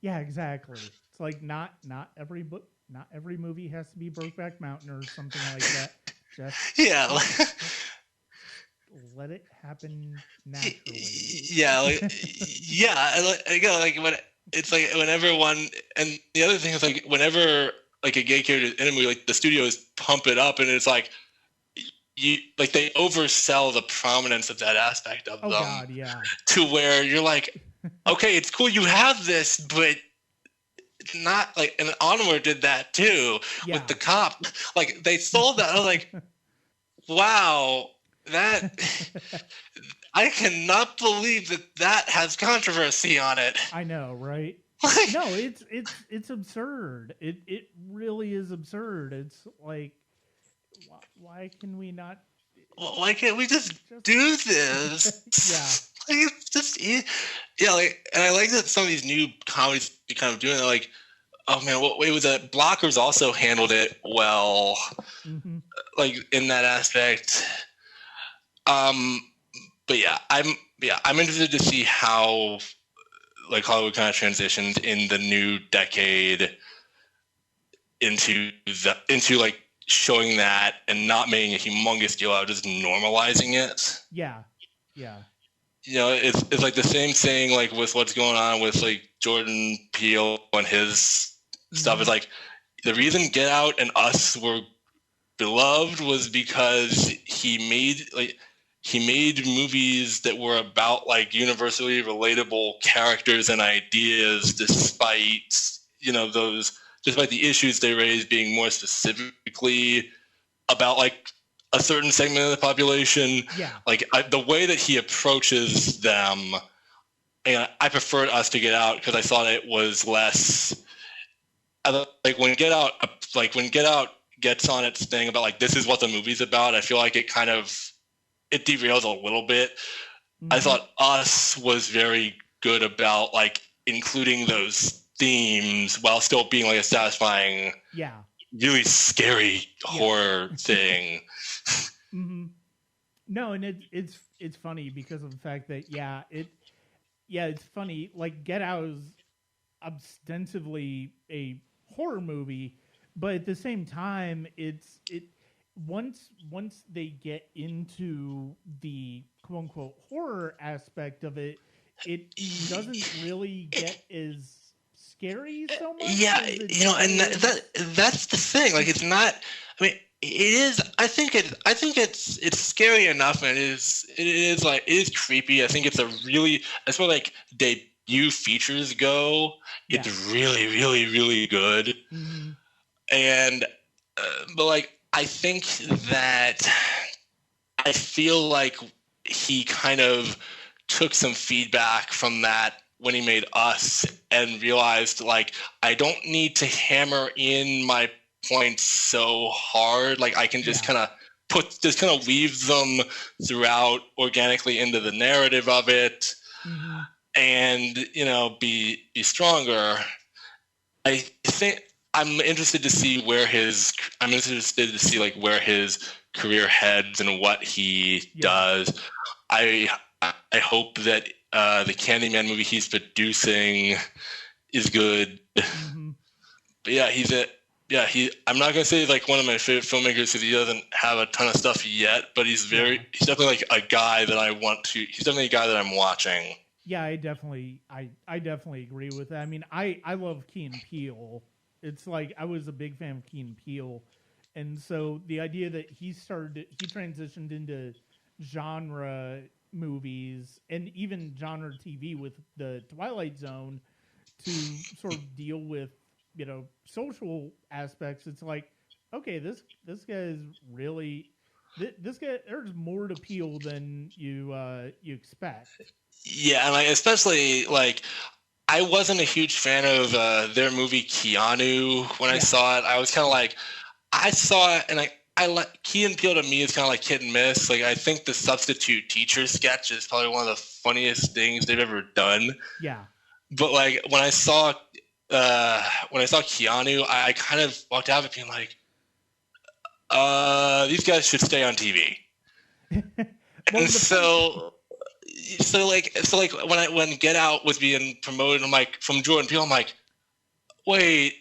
Yeah, exactly. It's like not every movie has to be Brokeback Mountain or something like that. Just let it happen naturally. Yeah, like, when it's like whenever one, and the other thing is like whenever like a gay character in a movie, like the studios pump it up, and it's like they oversell the prominence of that aspect of them. God, yeah. To where you're like, okay, it's cool you have this, but it's not like, and Onward did that too with the cop. Like, they sold that. I was like, wow, that I cannot believe that has controversy on it. I know, right? No, it's absurd. It really is absurd. It's like, why can we not? Why can't we just do this? Like, it's just, like, and I like that some of these new comedies be kind of doing it. Like, oh man, it was that Blockers also handled it well, like, in that aspect. But I'm interested to see how, like, Hollywood kind of transitions in the new decade into like showing that and not making a humongous deal out, just normalizing it. Yeah. You know, it's like the same thing, like, with what's going on with, like, Jordan Peele and his stuff. Is like, the reason Get Out and Us were beloved was because he made, like, he made movies that were about like universally relatable characters and ideas, despite despite the issues they raised being more specifically about like a certain segment of the population. Yeah. Like the way that he approaches them, and I preferred Us to Get Out because I thought it was less. Like when Get Out gets on its thing about like this is what the movie's about, I feel like it derails a little bit. I thought Us was very good about like including those themes while still being like a satisfying, really scary horror thing. No, and it's funny because of the fact that it's funny. Like Get Out is ostensibly a horror movie, but at the same time, once they get into the quote unquote horror aspect of it, it doesn't really get as scary so much. Yeah, and that's the thing. Like, it's not. I mean, it is. I think it's scary enough, and it is creepy. I think it's as far like debut features go, it's really, really, really good. And but like I think that I feel like he kind of took some feedback from that when he made Us and realized like I don't need to hammer in my points so hard. Like I can just kind of weave them throughout organically into the narrative of it, and be stronger. I think I'm interested to see where his career heads and what he does. I hope that the Candyman movie he's producing is good. But I'm not gonna say like one of my favorite filmmakers because he doesn't have a ton of stuff yet, but he's definitely like a guy that he's definitely a guy that I'm watching. Yeah, I definitely agree with that. I mean, I love Key and Peele. It's like I was a big fan of Key and Peele, and so the idea that he transitioned into genre movies and even genre TV with the Twilight Zone to sort of deal with social aspects. It's like, okay, this guy is really this guy. There's more to Peele than you expect. Yeah, and especially like I wasn't a huge fan of their movie Keanu when I saw it. I was kind of like, I saw it and I like Key and Peele to me is kind of like hit and miss. Like I think the substitute teacher sketch is probably one of the funniest things they've ever done. Yeah. But like when I saw Keanu, I kind of walked out of it being like, these guys should stay on TV. And so when Get Out was being promoted, I'm like, from Jordan Peele, I'm like, wait,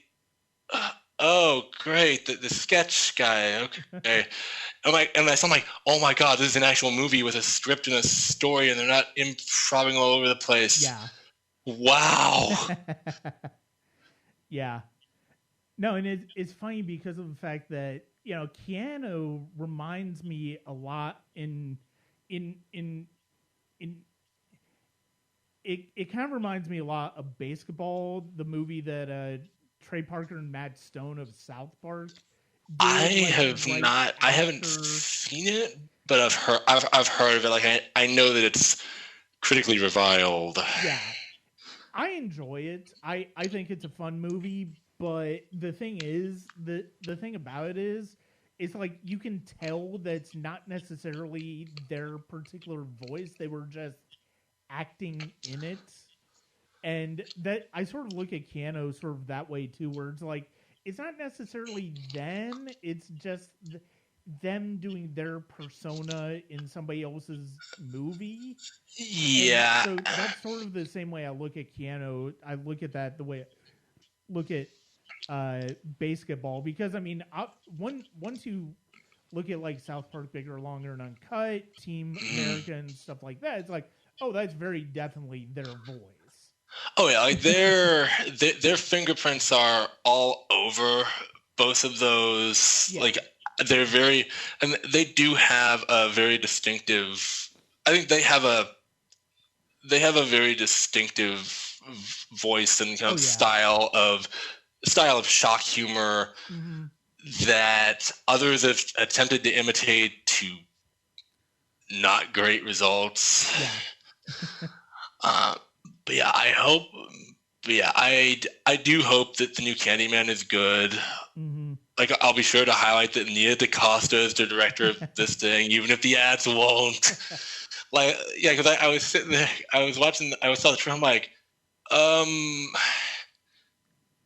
oh great, the sketch guy, okay. I'm like, oh my god, this is an actual movie with a script and a story, and they're not improvising all over the place. Yeah. Wow. Yeah. No, and it's funny because of the fact that Keanu reminds me a lot in it kind of reminds me a lot of Basketball, the movie that Trey Parker and Matt Stone of South Park did. I haven't seen it, but I've heard of it. Like I know that it's critically reviled. Yeah. I enjoy it. I think it's a fun movie, but the thing is, the thing about it is, it's like you can tell that's not necessarily their particular voice. They were just acting in it. And that I sort of look at Keanu sort of that way too, where it's like, it's not necessarily them, it's just them doing their persona in somebody else's movie. Yeah. And so that's sort of the same way I look at Keanu. I look at that the way I look at Basketball, because I mean, once you look at like South Park, Bigger, Longer, and Uncut, Team America, and stuff like that, it's like, oh, that's very definitely their voice. Oh yeah, like their fingerprints are all over both of those. Yeah. Like they're very, and they do have a very distinctive. I think they have a very distinctive voice and kind of style of shock humor that others have attempted to imitate to not great results. But yeah, I hope. But yeah, I do hope that the new Candyman is good. Like, I'll be sure to highlight that Nia DaCosta is the director of this thing, even if the ads won't. Like, yeah, because I was sitting there, I was watching, I saw the trailer, I'm like,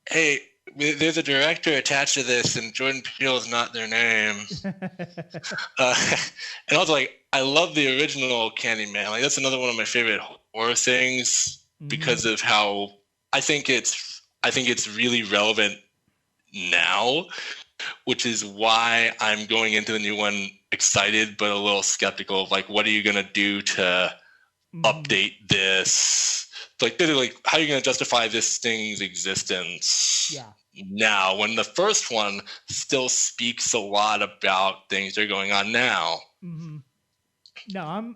hey, there's a director attached to this, and Jordan Peele is not their name. And I was like, I love the original Candyman. Like, that's another one of my favorite horror things because of how I think it's really relevant now, which is why I'm going into the new one excited but a little skeptical of, like, what are you going to do to update this? Like, how are you going to justify this thing's existence now when the first one still speaks a lot about things that are going on now? No,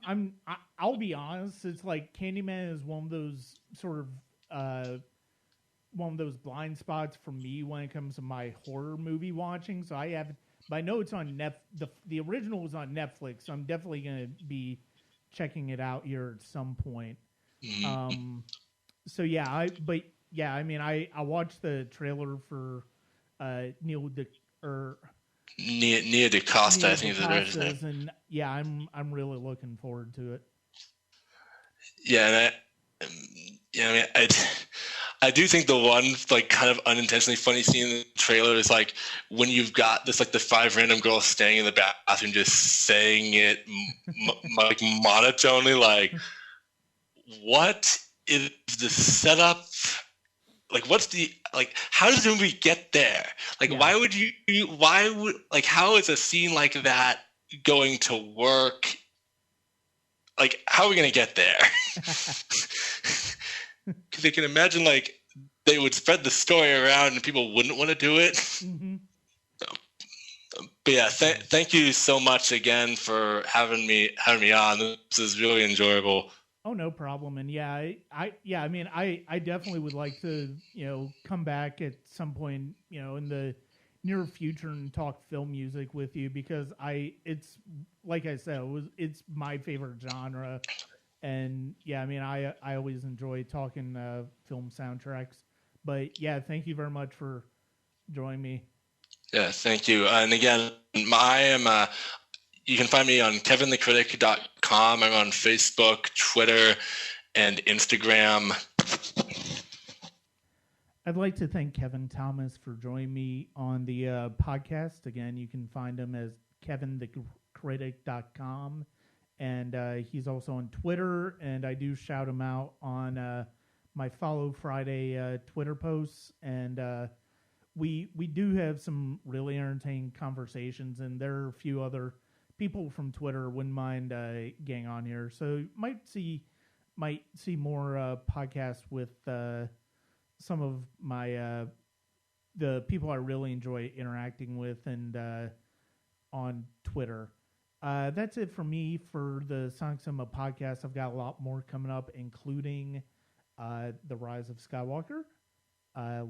I'll be honest. It's like Candyman is one of those sort of one of those blind spots for me when it comes to my horror movie watching. So I know it's on the original was on Netflix, so I'm definitely going to be checking it out here at some point. So yeah, I watched the trailer for Nia DaCosta, I think is the original. And yeah, I'm really looking forward to it. Yeah, and I do think the one, like, kind of unintentionally funny scene in the trailer is, like, when you've got this, like, the 5 random girls staying in the bathroom just saying it like monotonely, like, what is the setup? Like, what's the, like, how does the movie get there? Like, how is a scene like that going to work? Like, how are we going to get there? Because they can imagine, like, they would spread the story around and people wouldn't want to do it. But yeah, thank you so much again for having me on. This is really enjoyable. Oh, no problem. And yeah, I definitely would like to, come back at some point, in the near future and talk film music with you, because it's like I said, it's my favorite genre. And yeah, I always enjoy talking film soundtracks. But yeah, thank you very much for joining me. Yeah, thank you. And again, you can find me on kevinthecritic.com. I'm on Facebook, Twitter, and Instagram. I'd like to thank Kevin Thomas for joining me on the podcast. Again, you can find him as kevinthecritic.com. And he's also on Twitter, and I do shout him out on my Follow Friday Twitter posts. And we do have some really entertaining conversations, and there are a few other people from Twitter wouldn't mind getting on here. So you might see more podcasts with some of my the people I really enjoy interacting with and on Twitter. That's it for me for the Sonic Cinema podcast. I've got a lot more coming up, including The Rise of Skywalker.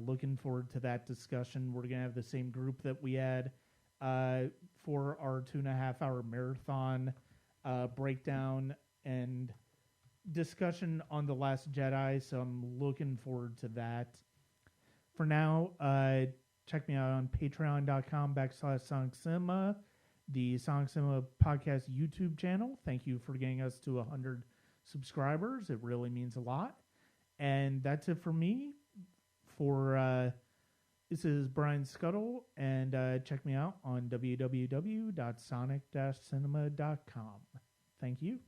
Looking forward to that discussion. We're going to have the same group that we had for our 2.5-hour marathon breakdown and discussion on The Last Jedi, so I'm looking forward to that. For now, check me out on patreon.com/Sonic Cinema, the Sonic Cinema podcast YouTube channel. Thank you for getting us to 100 subscribers. It really means a lot. And that's it for me. This is Brian Scuttle, and check me out on www.sonic-cinema.com. Thank you.